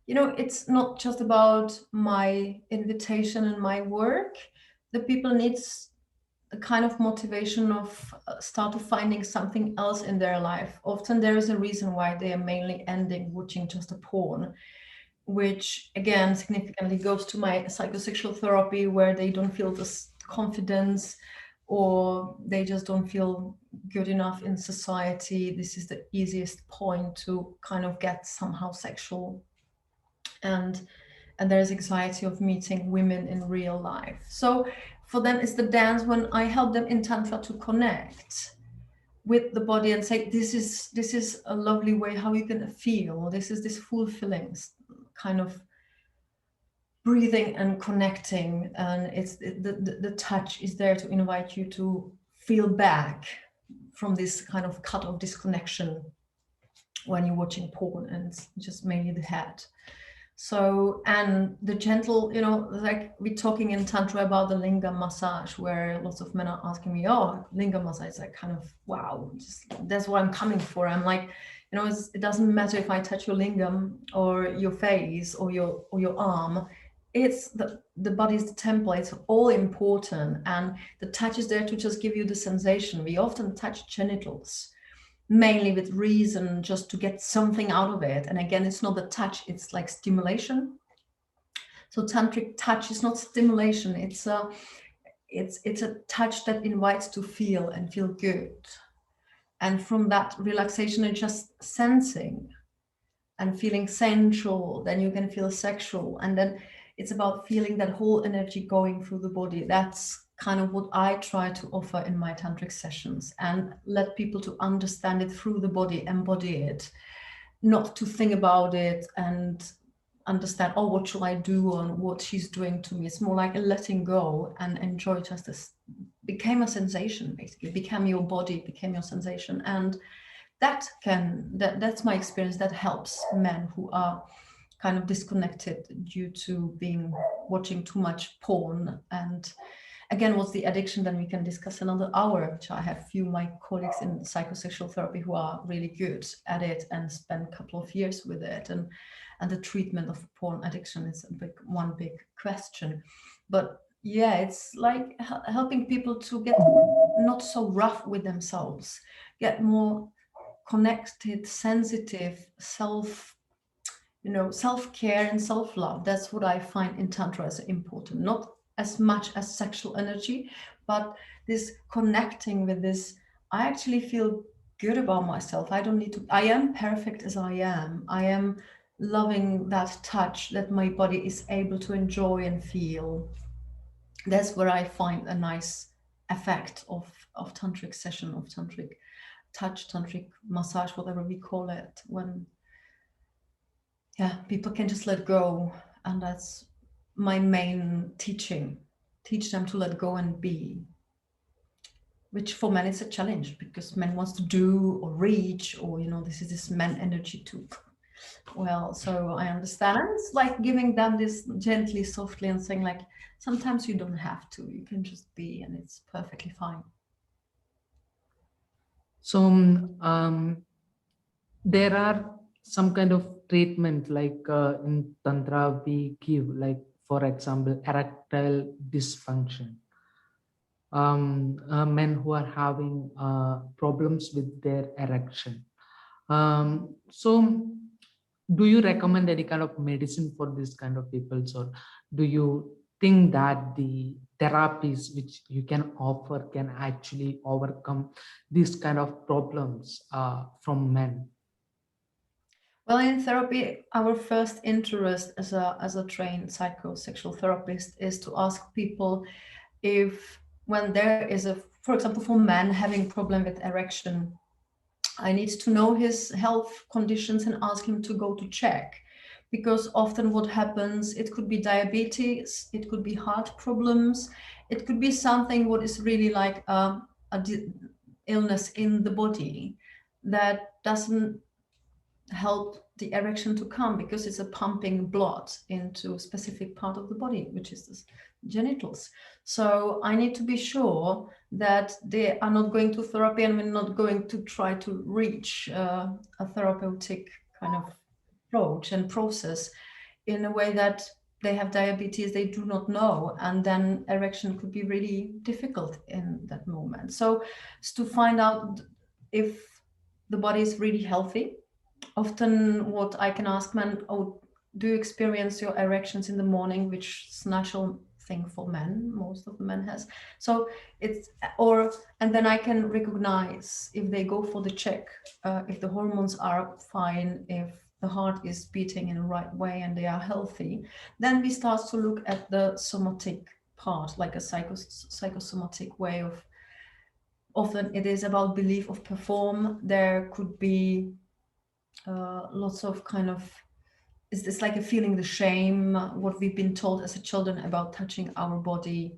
Speaker 2: you know, it's not just about my invitation and my work. The people needs a kind of motivation of start of finding something else in their life. Often there is a reason why they are mainly ending watching just a porn, which again significantly goes to my psychosexual therapy, where they don't feel this confidence, or they just don't feel good enough in society. This is the easiest point to kind of get somehow sexual, and there's anxiety of meeting women in real life. So for them it's the dance. When I help them in tantra to connect with the body and say, this is a lovely way how you can feel, this is this fulfilling kind of breathing and connecting, and it's the touch is there to invite you to feel back from this kind of cut of disconnection when you're watching porn, and it's just mainly the head. So, and the gentle, you know, like we're talking in Tantra about the lingam massage, where lots of men are asking me, oh, lingam massage is like kind of, wow, just, that's what I'm coming for. I'm like, you know, it doesn't matter if I touch your lingam or your face or your arm. It's the body's the temple. It's all important. And the touch is there to just give you the sensation. We often touch genitals mainly with reason, just to get something out of it. And again, it's not the touch, it's like stimulation. So tantric touch is not stimulation, it's a touch that invites to feel and feel good. And from that relaxation and just sensing and feeling sensual, then you can feel sexual. And then it's about feeling that whole energy going through the body. That's kind of what I try to offer in my tantric sessions, and let people to understand it through the body, embody it, not to think about it and understand, oh, what should I do on what she's doing to me. It's more like a letting go and enjoy just this. Became a sensation, basically, became your body, became your sensation. And that's my experience, that helps men who are kind of disconnected due to being watching too much porn. And again, what's the addiction? Then we can discuss another hour, which I have few my colleagues in psychosexual therapy who are really good at it and spend a couple of years with it. And and the treatment of porn addiction is one big question. But yeah, it's like helping people to get not so rough with themselves, get more connected, sensitive, self-care and self-love. That's what I find in Tantra as important. Not as much as sexual energy, but this connecting with this. I actually feel good about myself. I don't need to, I am perfect as I am. I am loving that touch that my body is able to enjoy and feel. That's where I find a nice effect of tantric session, of tantric touch, tantric massage, whatever we call it, when people can just let go. And that's my main teaching. Teach them to let go and be, which for men is a challenge because men wants to do or reach, or this is this man energy too. Well, so I understand. And it's like giving them this gently, softly, and saying like, sometimes you don't have to, you can just be, and it's perfectly fine.
Speaker 1: So there are some kind of treatment like in Tantra we give, like for example, erectile dysfunction. Men who are having problems with their erection. So do you recommend any kind of medicine for this kind of people, or do you think that the therapies which you can offer can actually overcome these kind of problems from men?
Speaker 2: Well, in therapy, our first interest as a trained psychosexual therapist is to ask people if, when there is for example, for men having problem with erection, I need to know his health conditions and ask him to go to check. Because often what happens, it could be diabetes, it could be heart problems, it could be something what is really like a illness in the body that doesn't help the erection to come, because it's a pumping blood into a specific part of the body, which is the genitals. So I need to be sure that they are not going to therapy, and we're not going to try to reach a therapeutic kind of approach and process in a way that they have diabetes they do not know, and then erection could be really difficult in that moment. So it's to find out if the body is really healthy. Often what I can ask men, oh, do you experience your erections in the morning, which is natural thing for men, most of the men has. So it's, and then I can recognize if they go for the check, if the hormones are fine, if the heart is beating in the right way and they are healthy. Then we start to look at the somatic part, like a psychosomatic way of, often it is about belief of perform. There could be lots of kind of, is this like a feeling the shame, what we've been told as a children about touching our body,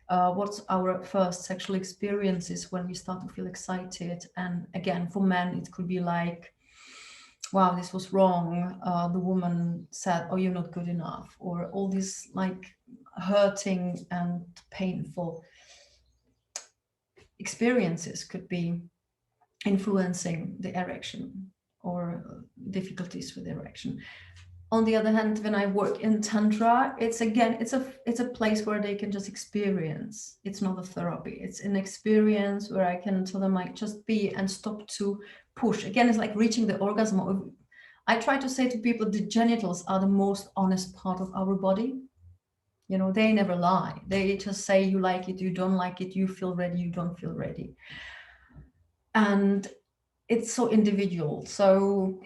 Speaker 2: what's our first sexual experiences when we start to feel excited. And again, for men it could be like, wow, this was wrong, the woman said, oh, you're not good enough, or all these like hurting and painful experiences could be influencing the erection or difficulties with erection. On the other hand, when I work in Tantra, it's again, it's a place where they can just experience. It's not a therapy. It's an experience where I can tell them like, just be and stop to push. Again, it's like reaching the orgasm. I try to say to people, the genitals are the most honest part of our body. You know, they never lie. They just say you like it, you don't like it, you feel ready, you don't feel ready. And it's so individual. So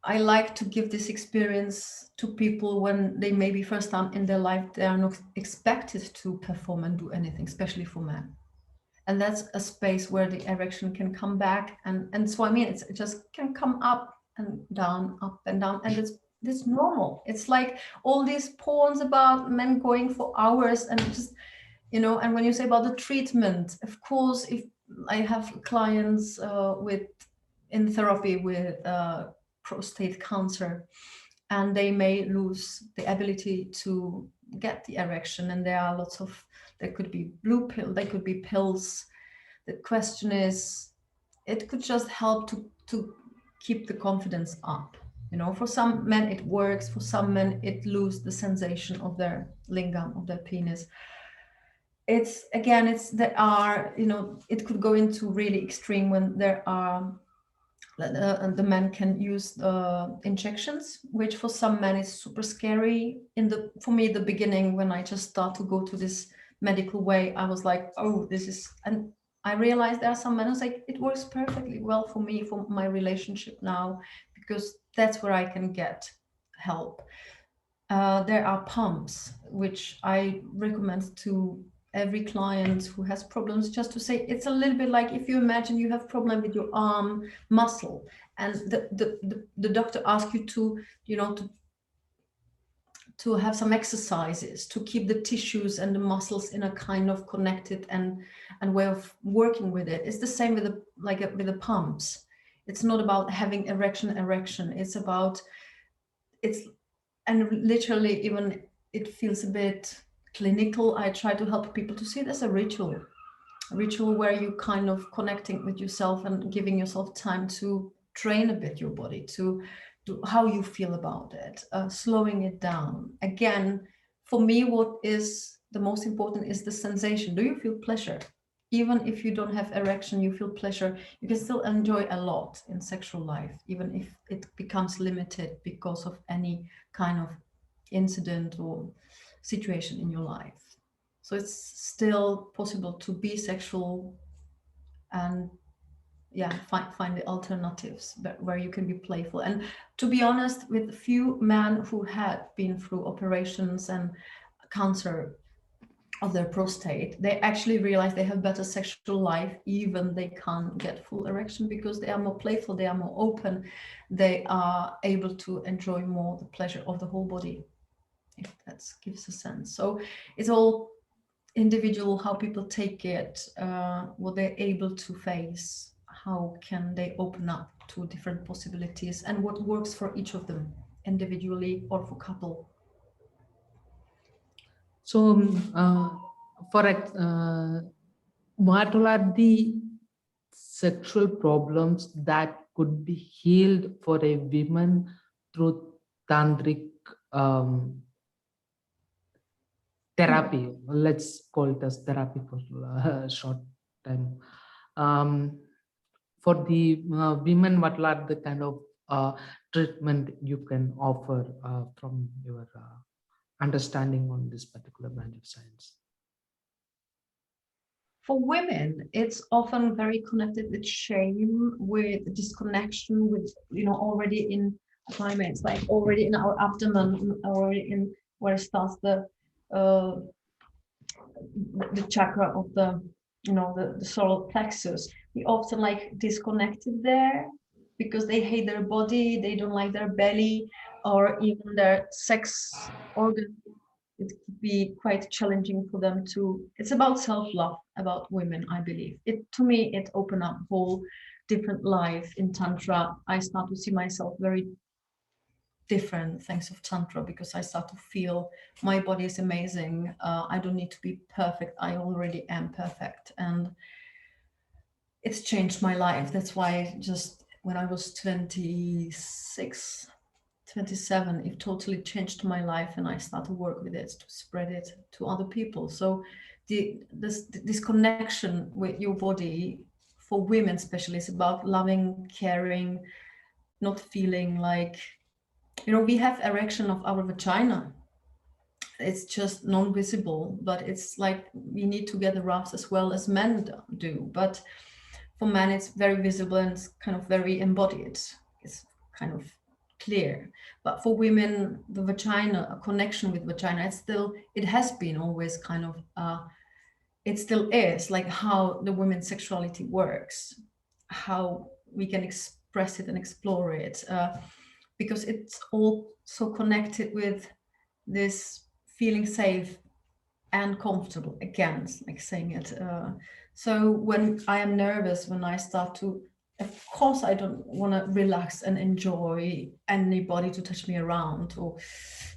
Speaker 2: I like to give this experience to people when they maybe first time in their life, they are not expected to perform and do anything, especially for men. And that's a space where the erection can come back. And so, I mean, it just can come up and down, and it's normal. It's like all these porns about men going for hours and just, you know, and when you say about the treatment, of course, if I have clients in therapy with prostate cancer, and they may lose the ability to get the erection, and there are lots of, there could be blue pill, there could be pills. The question is, it could just help to keep the confidence up. You know, for some men it works, for some men it loses the sensation of their lingam, of their penis. It's again, it's there are, you know, it could go into really extreme when there are and the men can use injections, which for some men is super scary. For me, the beginning, when I just start to go to this medical way, I was like, oh, this is, and I realized there are some men who's like, it works perfectly well for me, for my relationship now, because that's where I can get help. There are pumps, which I recommend to every client who has problems, just to say it's a little bit like if you imagine you have problem with your arm muscle, and the doctor asks you to, you know, to have some exercises to keep the tissues and the muscles in a kind of connected and way of working with it. It's the same with with the pumps. It's not about having erection. It's about, it's, and literally even it feels a bit clinical. I try to help people to see it as a ritual where you kind of connecting with yourself and giving yourself time to train a bit your body to how you feel about it, slowing it down. Again, for me, what is the most important is the sensation. Do you feel pleasure? Even if you don't have erection, you feel pleasure. You can still enjoy a lot in sexual life, even if it becomes limited because of any kind of incident or situation in your life. So it's still possible to be sexual and yeah, find the alternatives where you can be playful. And to be honest, with few men who had been through operations and cancer of their prostate, they actually realize they have better sexual life, even they can't get full erection, because they are more playful, they are more open, they are able to enjoy more the pleasure of the whole body, if that gives a sense. So it's all individual how people take it, what they're able to face, how can they open up to different possibilities, and what works for each of them individually or for couple.
Speaker 1: So, what are the sexual problems that could be healed for a woman through tantric um, therapy? Let's call it as therapy for short time. Um, for the women, what are the kind of treatment you can offer from your understanding on this particular branch of science?
Speaker 2: For women, it's often very connected with shame, with disconnection, with, you know, already in climates, like already in our abdomen, already in where starts uh, the chakra of the, you know, the solar plexus. We often like disconnected there because they hate their body, they don't like their belly, or even their sex organ. It could be quite challenging for them to, it's about self-love, about women, I believe. It, to me, it opened up whole different life in Tantra. I start to see myself very different thanks of Tantra, because I start to feel my body is amazing. I don't need to be perfect. I already am perfect. And it's changed my life. That's why just when I was 26, 27, it totally changed my life, and I started to work with it to spread it to other people. So this connection with your body for women especially is about loving, caring, not feeling like, you know, we have erection of our vagina. It's just non-visible, but it's like we need to get the rafts as well as men do. But for men, it's very visible and it's kind of very embodied. It's kind of clear. But for women, the vagina, a connection with vagina, it's still, it has been always kind of, it still is like how the women's sexuality works, how we can express it and explore it. Because it's all so connected with this feeling safe and comfortable, again, like saying it. So when I am nervous, when I start to, of course I don't want to relax and enjoy anybody to touch me around, or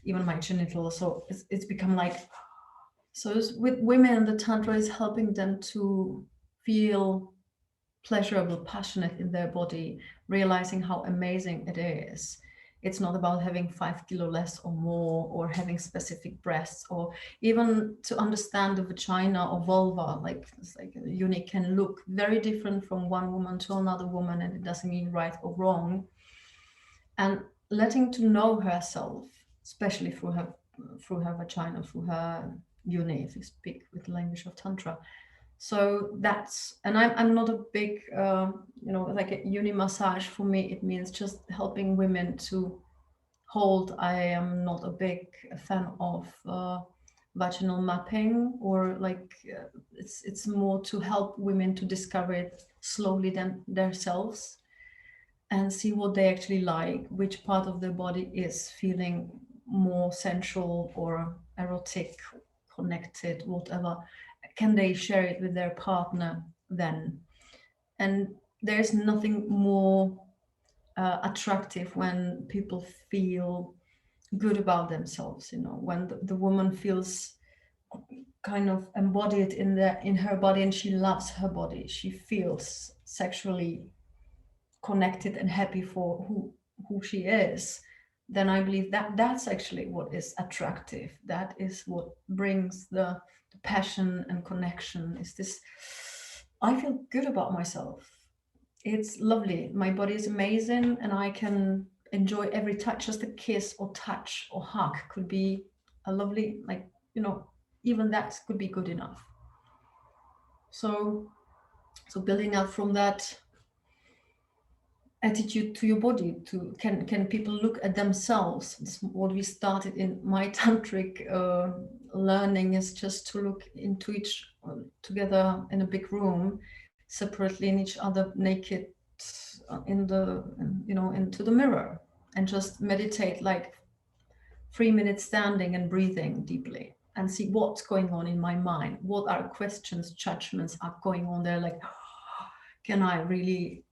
Speaker 2: even my genitals. So it's become like, so with women, the Tantra is helping them to feel pleasurable, passionate in their body, realizing how amazing it is. It's not about having 5 kilo less or more, or having specific breasts, or even to understand the vagina or vulva. Like, it's like a unit can look very different from one woman to another woman, and it doesn't mean right or wrong. And letting to know herself, especially through her vagina, through her yoni, if you speak with the language of Tantra. So that's, and I'm not a big, like a yoni massage for me, it means just helping women to hold. I am not a big fan of vaginal mapping, or like it's more to help women to discover it slowly than themselves, and see what they actually like, which part of their body is feeling more sensual or erotic, connected, whatever. Can they share it with their partner then? And there's nothing more attractive when people feel good about themselves, when the woman feels kind of embodied in her body, and she loves her body, she feels sexually connected and happy for who she is. Then I believe that that's actually what is attractive. That is what brings the passion and connection. Is this, I feel good about myself. It's lovely. My body is amazing, and I can enjoy every touch. Just a kiss or touch or hug could be a lovely, like, even that could be good enough. So building up from that attitude to your body, to can people look at themselves. It's what we started in my tantric learning, is just to look into each together in a big room, separately in each other, naked, into the mirror, and just meditate like 3 minutes standing and breathing deeply, and see what's going on in my mind. What are questions, judgments are going on there? Like, can I really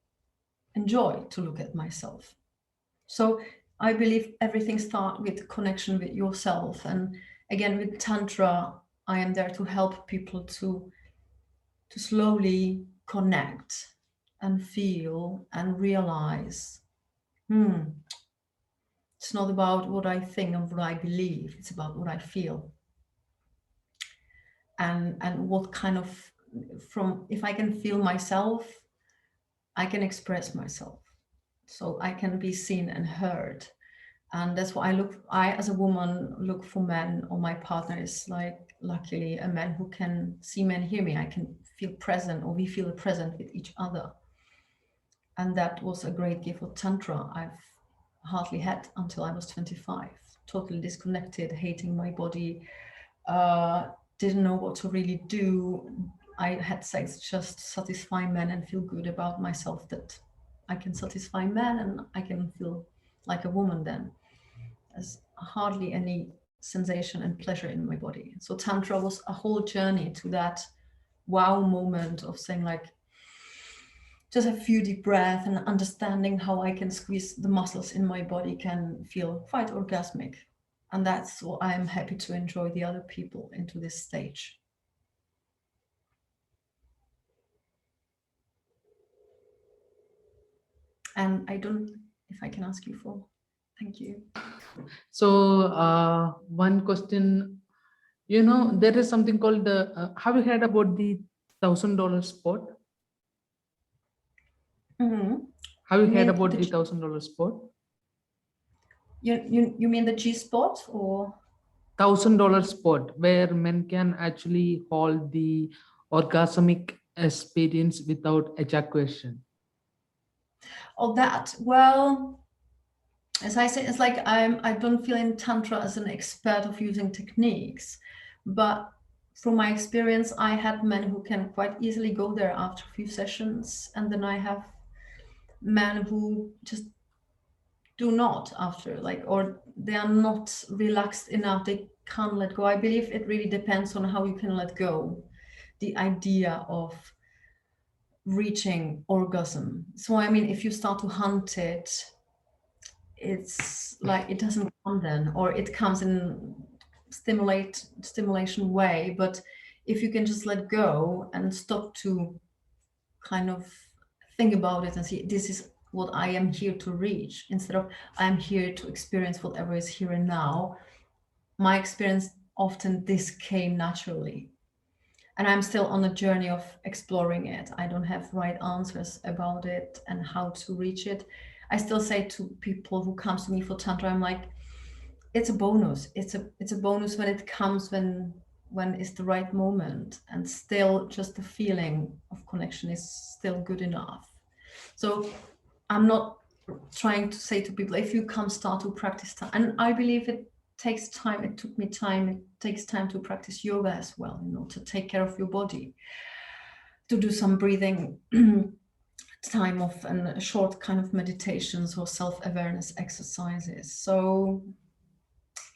Speaker 2: enjoy to look at myself? So I believe everything starts with connection with yourself. And again, with Tantra, I am there to help people to slowly connect and feel and realize, it's not about what I think and what I believe, it's about what I feel. And what kind of, if I can feel myself, I can express myself. So I can be seen and heard. And that's why I as a woman look for men, or my partner is like, luckily, a man who can see me and hear me. I can feel present, or we feel present with each other. And that was a great gift of Tantra I've hardly had until I was 25. Totally disconnected, hating my body, didn't know what to really do. I had sex just to satisfy men and feel good about myself, that I can satisfy men and I can feel like a woman then. There's hardly any sensation and pleasure in my body. So Tantra was a whole journey to that wow moment of saying, like, just a few deep breaths and understanding how I can squeeze the muscles in my body can feel quite orgasmic. And that's what I'm happy to enjoy the other people into this stage. And I don't, if I can ask you for, thank you.
Speaker 1: So one question, there is something called the, have you heard about the $1,000 spot?
Speaker 2: Mm-hmm.
Speaker 1: Have you heard about the $1,000 spot?
Speaker 2: You mean the G spot, or?
Speaker 1: $1,000 spot where men can actually hold the orgasmic experience without ejaculation.
Speaker 2: Oh, that, well, as I say, it's like I don't feel in Tantra as an expert of using techniques, but from my experience, I had men who can quite easily go there after a few sessions, and then I have men who just do not after, like, or they are not relaxed enough, they can't let go. I believe it really depends on how you can let go the idea of reaching orgasm. So I mean, if you start to hunt it, it's like it doesn't come then, or it comes in stimulation way. But if you can just let go and stop to kind of think about it and see, this is what I am here to reach, instead of I'm here to experience whatever is here and now. My experience often this came naturally. And I'm still on a journey of exploring it. I don't have right answers about it and how to reach it. I still say to people who comes to me for tantra, I'm like, it's a bonus. It's a bonus when it comes, when it's the right moment, and still just the feeling of connection is still good enough. So I'm not trying to say to people, if you come start to practice time, and I believe it takes time. It took me time. It takes time to practice yoga as well, to take care of your body, to do some breathing time off and short kind of meditations or self-awareness exercises. So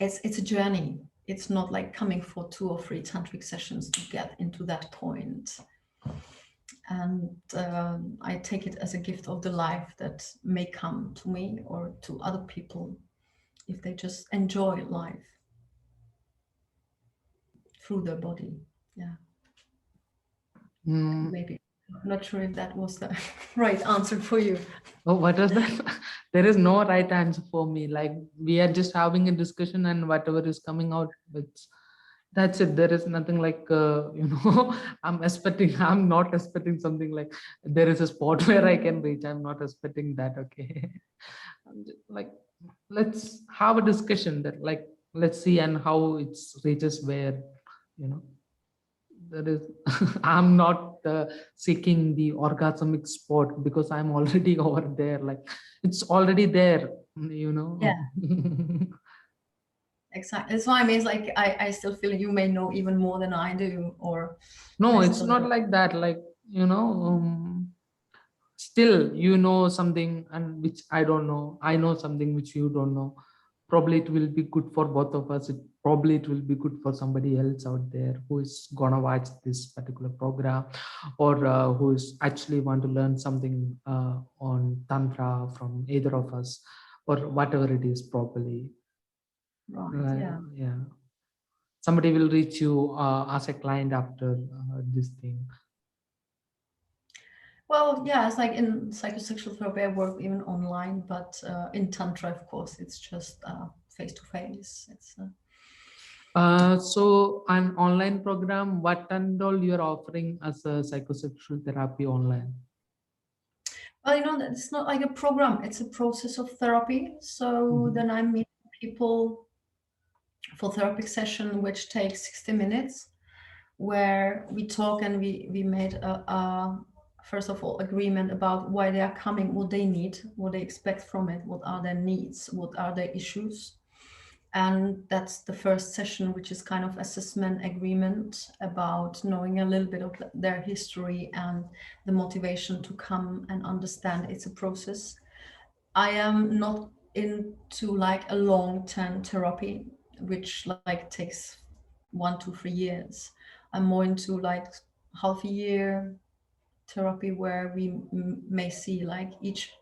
Speaker 2: it's a journey. It's not like coming for 2 or 3 tantric sessions to get into that point. And I take it as a gift of the life that may come to me or to other people if they just enjoy life through their body. Yeah. Maybe. I'm not sure if that was the right answer for you.
Speaker 1: Oh, what was that? There is no right answer for me. Like, we are just having a discussion, and whatever is coming out, that's it. There is nothing like, I'm not expecting something like there is a spot where I can reach. I'm not expecting that. Okay. Like, let's have a discussion that, like, let's see and how it reaches where, you know there is. I'm not seeking the orgasmic spot, because I'm already over there. Like, it's already there.
Speaker 2: Yeah. Exactly. That's why I mean, it's like I still feel you may know even more than I do, or
Speaker 1: No,
Speaker 2: I
Speaker 1: it's
Speaker 2: still
Speaker 1: not
Speaker 2: don't.
Speaker 1: like that. Like, still, something, and which I don't know. I know something which you don't know. Probably it will be good for both of us. Probably it will be good for somebody else out there who is gonna watch this particular program, or who is actually want to learn something on tantra from either of us, or whatever it is. Probably,
Speaker 2: Right. Yeah.
Speaker 1: yeah. Somebody will reach you as a client after this thing.
Speaker 2: Well, yeah, it's like in psychosexual therapy, I work even online, but in tantra, of course, it's just face to face. It's
Speaker 1: So an online program, what and all you're offering as a psychosexual therapy online?
Speaker 2: well, it's not like a program; it's a process of therapy. So
Speaker 1: Mhm.
Speaker 2: then I meet people for therapy session, which takes 60 minutes, where we talk and we made a first of all agreement about why they are coming, what they need, what they expect from it, what are their needs, what are their issues. And that's the first session, which is kind of assessment agreement about knowing a little bit of their history and the motivation to come and understand it's a process. I am not into like a long-term therapy, which like takes 1 to 3 years. I'm more into like half a year therapy where we may see like each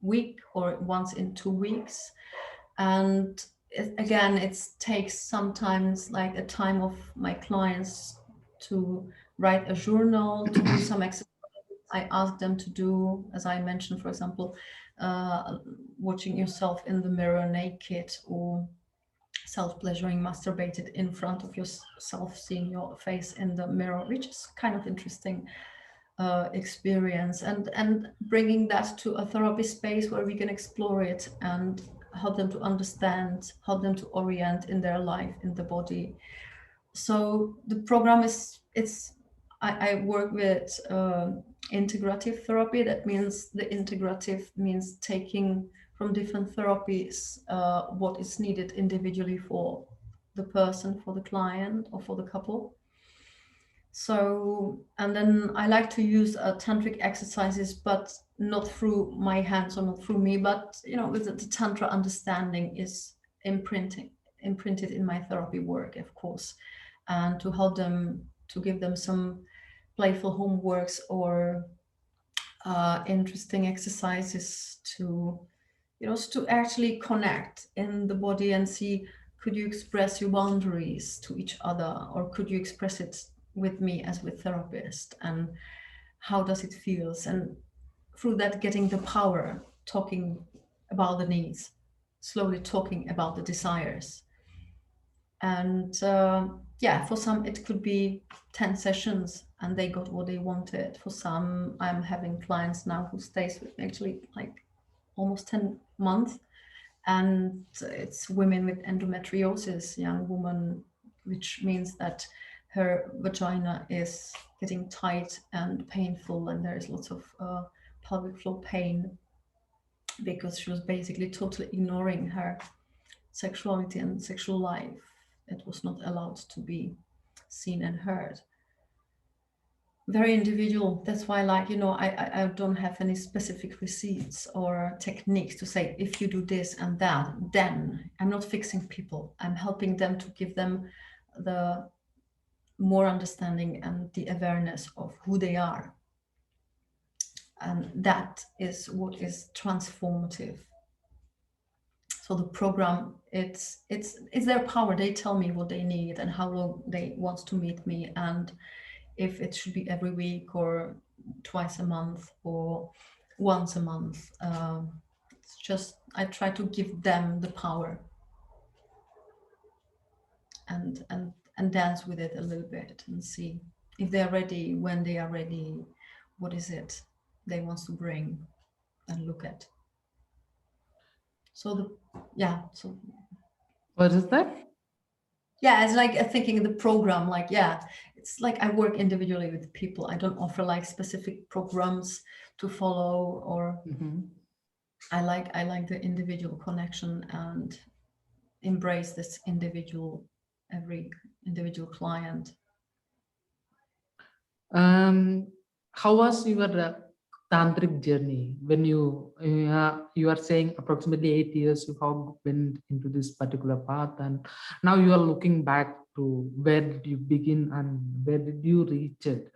Speaker 2: week or once in 2 weeks. And again, it takes sometimes like a time of my clients to write a journal, to do some exercise I ask them to do, as I mentioned, for example, watching yourself in the mirror naked, or self-pleasuring, masturbated in front of yourself, seeing your face in the mirror, which is kind of interesting experience, and bringing that to a therapy space where we can explore it and help them to understand, help them to orient in their life, in the body. So the program I work with integrative therapy. That means the integrative means taking from different therapies what is needed individually for the person, for the client, or for the couple. So, and then I like to use tantric exercises, but not through my hands or not through me, but with the tantra understanding is imprinted in my therapy work, of course, and to help them, to give them some playful homeworks or interesting exercises to to actually connect in the body and see, could you express your boundaries to each other, or could you express it with me as with therapist, and how does it feels. And through that getting the power, talking about the needs, slowly talking about the desires. And yeah, for some it could be 10 sessions and they got what they wanted. For some, I'm having clients now who stays with me actually like almost 10 months, and it's women with endometriosis, young woman, which means that her vagina is getting tight and painful, and there is lots of pelvic floor pain because she was basically totally ignoring her sexuality and sexual life. It was not allowed to be seen and heard. Very individual. That's why, like, you know, I don't have any specific receipts or techniques to say if you do this and that, then I'm not fixing people. I'm helping them to give them the more understanding and the awareness of who they are. And that is what is transformative. So the program, it's their power. They tell me what they need and how long they want to meet me, and if it should be every week or twice a month or once a month. It's just I try to give them the power and dance with it a little bit and see if they're ready, when they are ready, what is it they want to bring and look at. So so
Speaker 1: What is that?
Speaker 2: yeah, it's like thinking the program, like, yeah, it's like I work individually with people. I don't offer like specific programs to follow, or I like the individual connection and embrace this every individual client.
Speaker 1: How was your tantric journey when you are saying approximately 8 years you have went into this particular path, and now you are looking back to where did you begin and where did you reach it?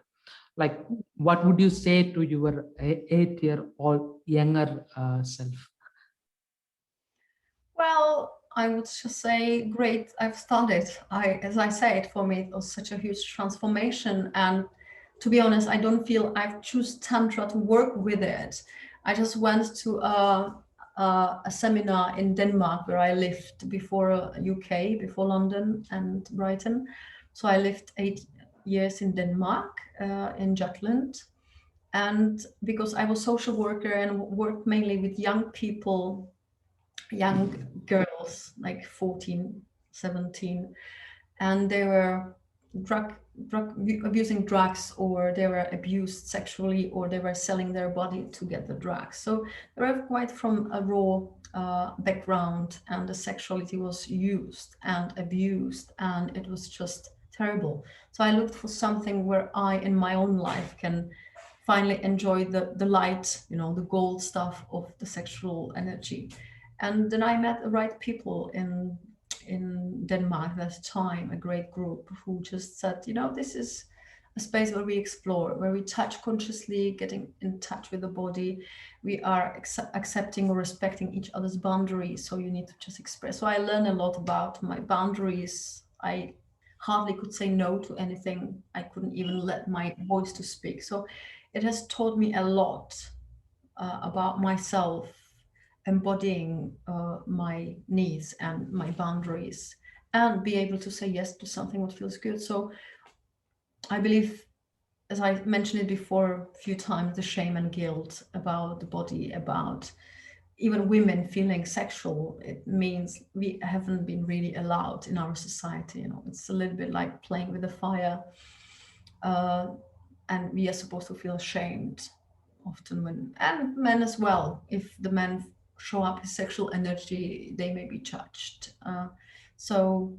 Speaker 1: Like, what would you say to your 8-year-old younger self?
Speaker 2: Well, I would just say, great, I've started. As I said, for me, it was such a huge transformation. And to be honest, I don't feel I've choose Tantra to work with it. I just went to a seminar in Denmark where I lived before UK, before London and Brighton. So I lived 8 years in Denmark, in Jutland. And because I was social worker and worked mainly with young people, young girls like 14, 17, and they were drug abusing drugs, or they were abused sexually, or they were selling their body to get the drugs. So they were quite from a raw background, and the sexuality was used and abused, and it was just terrible. So I looked for something where I in my own life can finally enjoy the light, you know, the gold stuff of the sexual energy. And then I met the right people in Denmark at that time, a great group who just said, you know, this is a space where we explore, where we touch consciously, getting in touch with the body. We are accepting or respecting each other's boundaries. So you need to just express. So I learned a lot about my boundaries. I hardly could say no to anything. I couldn't even let my voice to speak. So it has taught me a lot about myself, embodying my needs and my boundaries, and be able to say yes to something what feels good. So I believe, as I mentioned it before a few times, the shame and guilt about the body, about even women feeling sexual, it means we haven't been really allowed in our society. You know, it's a little bit like playing with the fire, and we are supposed to feel ashamed often, when, and men as well, if the men show up his sexual energy, they may be judged. So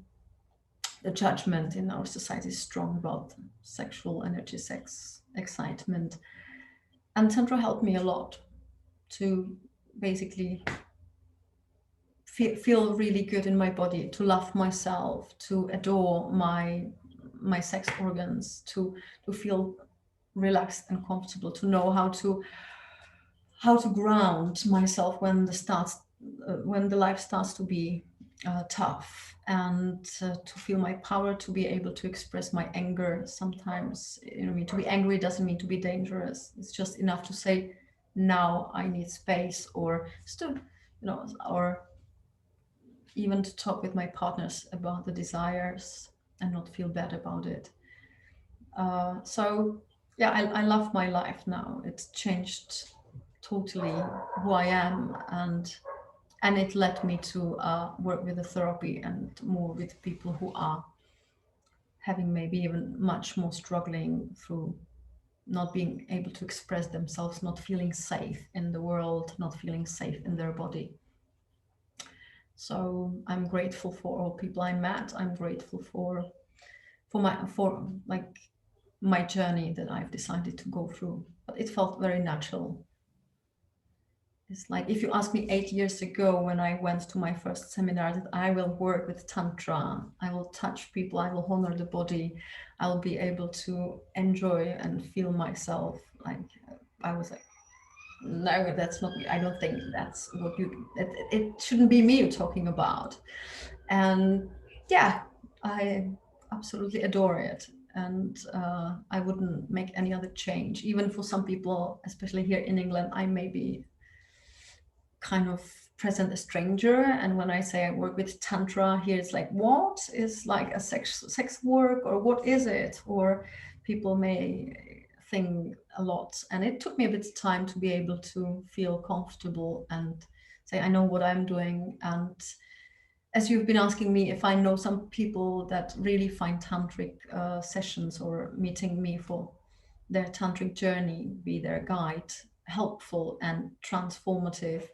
Speaker 2: the judgment in our society is strong about sexual energy, sex, excitement. And Tantra helped me a lot to basically feel really good in my body, to love myself, to adore my sex organs, to feel relaxed and comfortable, to know how to ground myself when the life starts to be tough, and to feel my power, to be able to express my anger. Sometimes, you know, to be angry doesn't mean to be dangerous. It's just enough to say, now I need space, or still, you know, or even to talk with my partners about the desires and not feel bad about it. So yeah, I love my life now. It's changed totally who I am, and it led me to work with the therapy and more with people who are having maybe even much more struggling through not being able to express themselves, not feeling safe in the world, not feeling safe in their body. So I'm grateful for all people I met. I'm grateful for my journey that I've decided to go through. But it felt very natural. It's like if you asked me 8 years ago when I went to my first seminar that I will work with Tantra, I will touch people, I will honor the body, I will be able to enjoy and feel myself. Like I was like, no, that's not me. I don't think that's what it shouldn't be me you're talking about. And yeah, I absolutely adore it. And I wouldn't make any other change. Even for some people, especially here in England, I may be kind of present a stranger. And when I say I work with Tantra, here it's like, what is like a sex work, or what is it? Or people may think a lot. And it took me a bit of time to be able to feel comfortable and say, I know what I'm doing. And as you've been asking me if I know some people that really find tantric sessions or meeting me for their tantric journey, be their guide, helpful and transformative.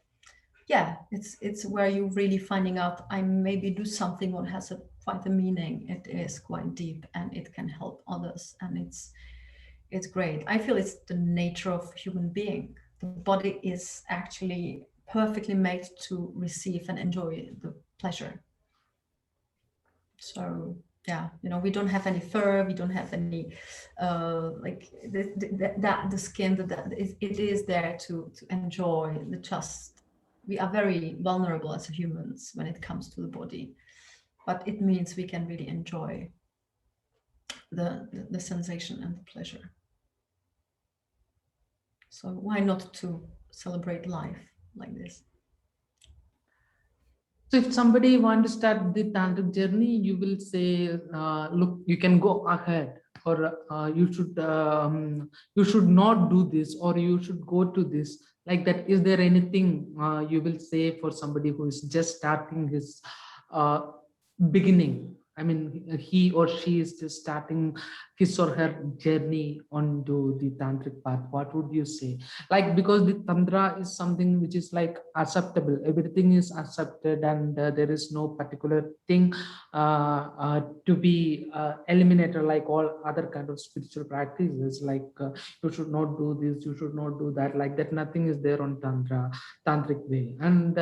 Speaker 2: Yeah, it's where you're really finding out I maybe do something what has quite a meaning. It is quite deep and it can help others, and it's great. I feel it's the nature of human being. The body is actually perfectly made to receive and enjoy the pleasure. So yeah, you know, we don't have any fur, we don't have any like the skin that it is there to enjoy the just. We are very vulnerable as humans when it comes to the body, but it means we can really enjoy the sensation and the pleasure. So why not to celebrate life like this?
Speaker 1: So if somebody want to start the tantric journey, you will say, look, you can go ahead, or you should not do this, or you should go to this. Like that, is there anything you will say for somebody who is just starting his uh, beginning? I mean, he or she is just starting his or her journey onto the tantric path. What would you say? Like, because the tantra is something which is like acceptable, everything is accepted, and there is no particular thing to be eliminated, like all other kind of spiritual practices, like you should not do this, you should not do that, like that. Nothing is there on tantric way, and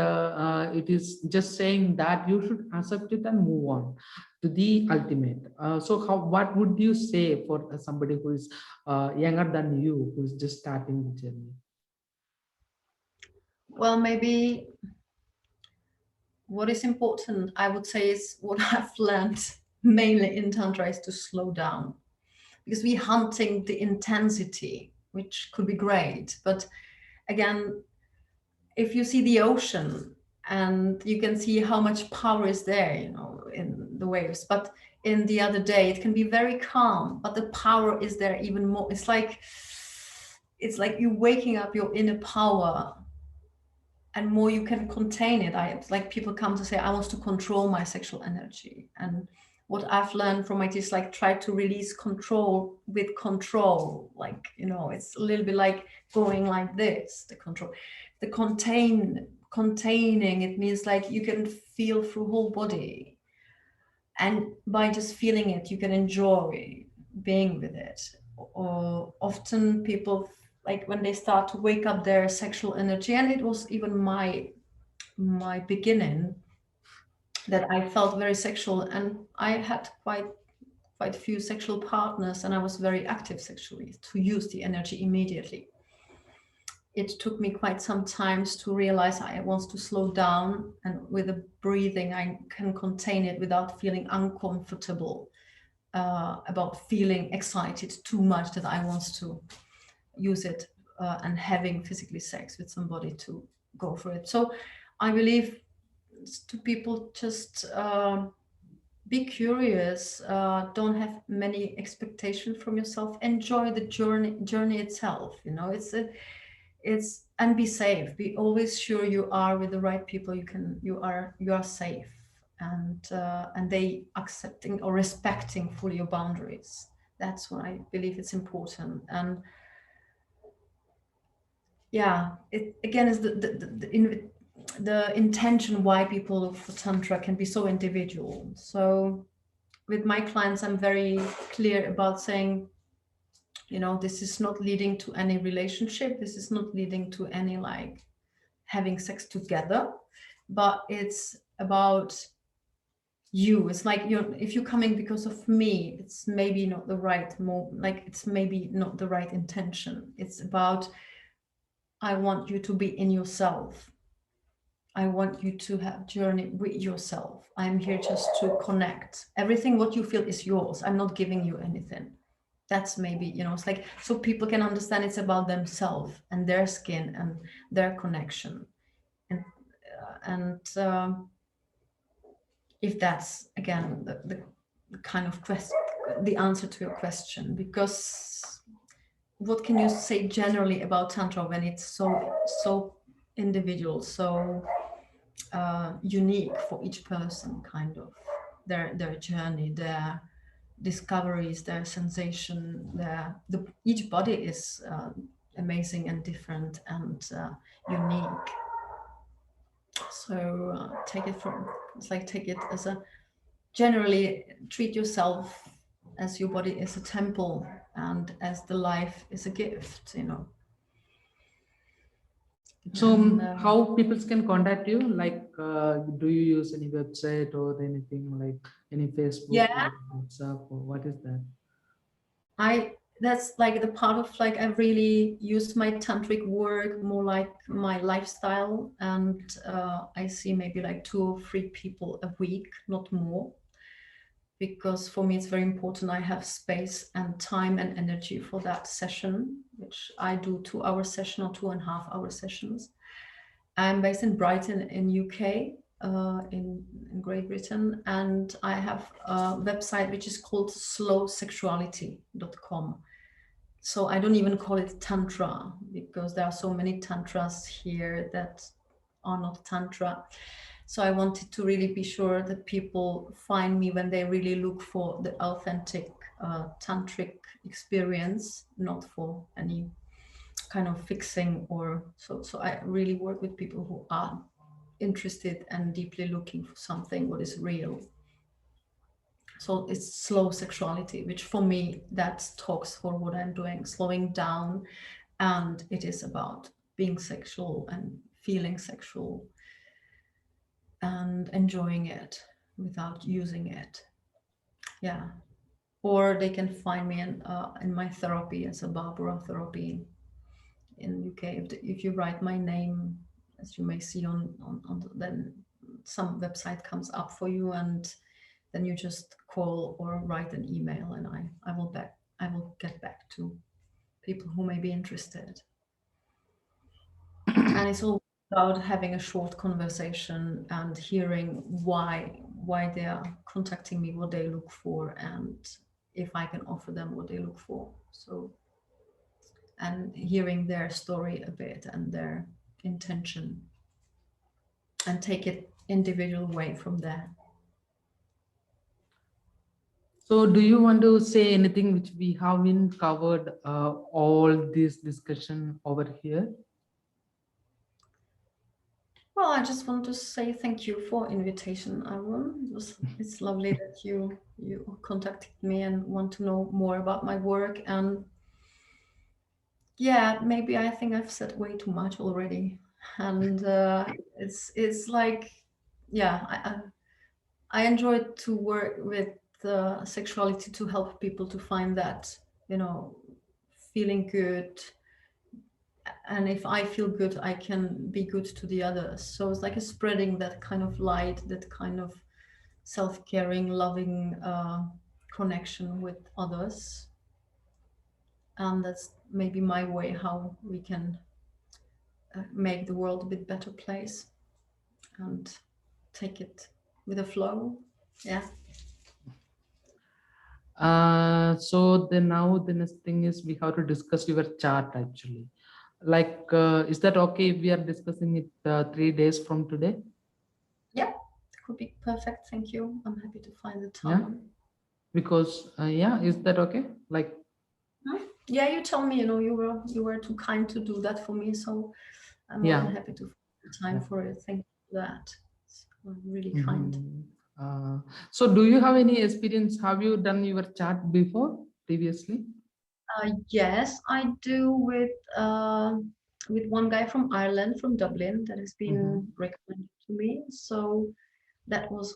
Speaker 1: it is just saying that you should accept it and move on to the ultimate. So what would you say for somebody who is younger than you, who is just starting the journey?
Speaker 2: Well, maybe what is important, I would say, is what I've learned mainly in Tantra is to slow down, because we're hunting the intensity, which could be great. But again, if you see the ocean and you can see how much power is there, you know, in the waves, but in the other day, it can be very calm, but the power is there even more. It's like you waking up your inner power, and more you can contain it. It's like people come to say, I want to control my sexual energy. And what I've learned from it is like, try to release control with control. Like, you know, it's a little bit like going like this, the control, the containing. It means like you can feel through whole body. And by just feeling it, you can enjoy being with it. Or often people, like when they start to wake up their sexual energy, and it was even my beginning, that I felt very sexual, and I had quite a few sexual partners, and I was very active sexually to use the energy immediately. It took me quite some time to realize I want to slow down, and with the breathing I can contain it without feeling uncomfortable about feeling excited too much that I want to use it and having physically sex with somebody to go for it. So I believe to people, just be curious, don't have many expectations from yourself, enjoy the journey itself, you know. It's and be safe, be always sure you are with the right people, you are safe, and they accepting or respecting fully your boundaries. That's what I believe it's important. And yeah, it again is the intention why people look for tantra can be so individual. So with my clients, I'm very clear about saying, you know, this is not leading to any relationship, this is not leading to any like having sex together, but it's about you. It's like, you're, if you're coming because of me, it's maybe not the right like it's maybe not the right intention. It's about, I want you to be in yourself, I want you to have journey with yourself. I'm here just to connect. Everything what you feel is yours. I'm not giving you anything. That's maybe, you know, it's like, so people can understand it's about themselves and their skin and their connection. And if that's again the kind of question, the answer to your question, because what can you say generally about tantra when it's so individual, so unique for each person, kind of their journey, their discoveries, their sensation, each body is amazing and different and unique. So take it as a, generally treat yourself as your body is a temple and as the life is a gift, you know.
Speaker 1: So
Speaker 2: And
Speaker 1: how people can contact you? Like, do you use any website or anything, like any Facebook
Speaker 2: yeah,
Speaker 1: or WhatsApp, or what is that?
Speaker 2: that's like the part of, like, I really use my tantric work more like my lifestyle, and I see maybe like 2 or 3 people a week, not more, because for me it's very important I have space and time and energy for that session, which I do 2-hour session or 2.5-hour sessions. I'm based in Brighton in UK, in Great Britain, and I have a website which is called slowsexuality.com. So I don't even call it tantra, because there are so many tantras here that are not tantra. So I wanted to really be sure that people find me when they really look for the authentic tantric experience, not for any kind of fixing or so. So I really work with people who are interested and deeply looking for something what is real. So it's slow sexuality, which for me, that talks for what I'm doing, slowing down. And it is about being sexual and feeling sexual and enjoying it without using it. Yeah. Or they can find me in my therapy as a Barbora therapy in UK. If you write my name, as you may see on then some website comes up for you, and then you just call or write an email, and I will get back to people who may be interested. And it's all about having a short conversation and hearing why they are contacting me, what they look for, and if I can offer them what they look for. So, and hearing their story a bit and their intention, and take it individual way from there.
Speaker 1: So do you want to say anything which we haven't covered all this discussion over here?
Speaker 2: Well, I just want to say thank you for invitation, Aaron. It's lovely that you contacted me and want to know more about my work. And yeah, maybe I think I've said way too much already. And it's like, yeah, I enjoy to work with sexuality to help people to find that, you know, feeling good. And if I feel good, I can be good to the others. So it's like a spreading that kind of light, that kind of self-caring, loving connection with others. and that's maybe my way how we can make the world a bit better place and take it with a flow. Yeah.
Speaker 1: So then now the next thing is we have to discuss your chart actually. Like, is that okay if we are discussing it 3 days from today?
Speaker 2: Yeah, it could be perfect. Thank you. I'm happy to find the
Speaker 1: Yeah,
Speaker 2: time.
Speaker 1: because yeah, is that okay? Like,
Speaker 2: Yeah, you tell me, you were too kind to do that for me, so I'm more than
Speaker 1: yeah,
Speaker 2: happy to find the time
Speaker 1: yeah.
Speaker 2: for it. Thank you for that. It's really kind.
Speaker 1: Mhm. So do you have any experience? Have you done your chart before previously?
Speaker 2: Yes, I do with one guy from Ireland, from Dublin, that has
Speaker 1: Mm-hmm.
Speaker 2: been recommended to me. So that was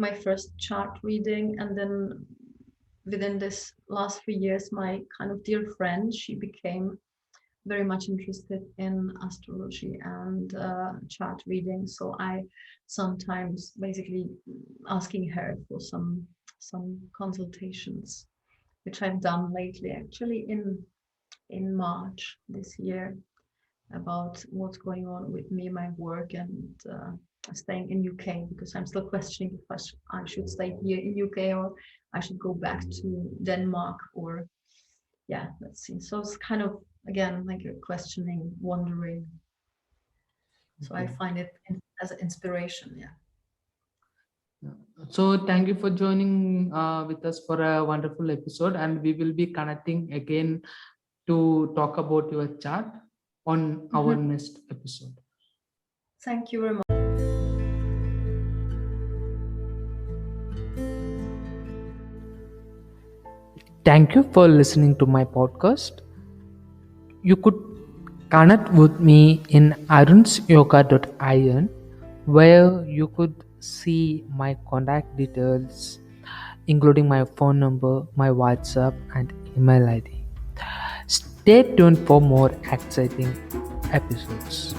Speaker 2: my first chart reading, and then within this last 3 years, my kind of dear friend, she became very much interested in astrology and chart reading. So I sometimes basically asking her for some consultations, which I've done lately, actually in March this year, about what's going on with me, my work, and staying in UK, because I'm still questioning if I should stay here in UK or I should go back to Denmark, or yeah, let's see. So it's kind of again like a questioning, wondering. So I
Speaker 1: Okay.
Speaker 2: find it as an inspiration. Yeah.
Speaker 1: Yeah. So thank you for joining with us for a wonderful episode, and we will be connecting again to talk about your chart on our
Speaker 2: Mhm.
Speaker 1: next episode.
Speaker 2: Thank you very much.
Speaker 1: Thank you for listening to my podcast. You could connect with me in arunsyoga.in, where you could see my contact details, including my phone number, my WhatsApp, and email ID. Stay tuned for more exciting episodes.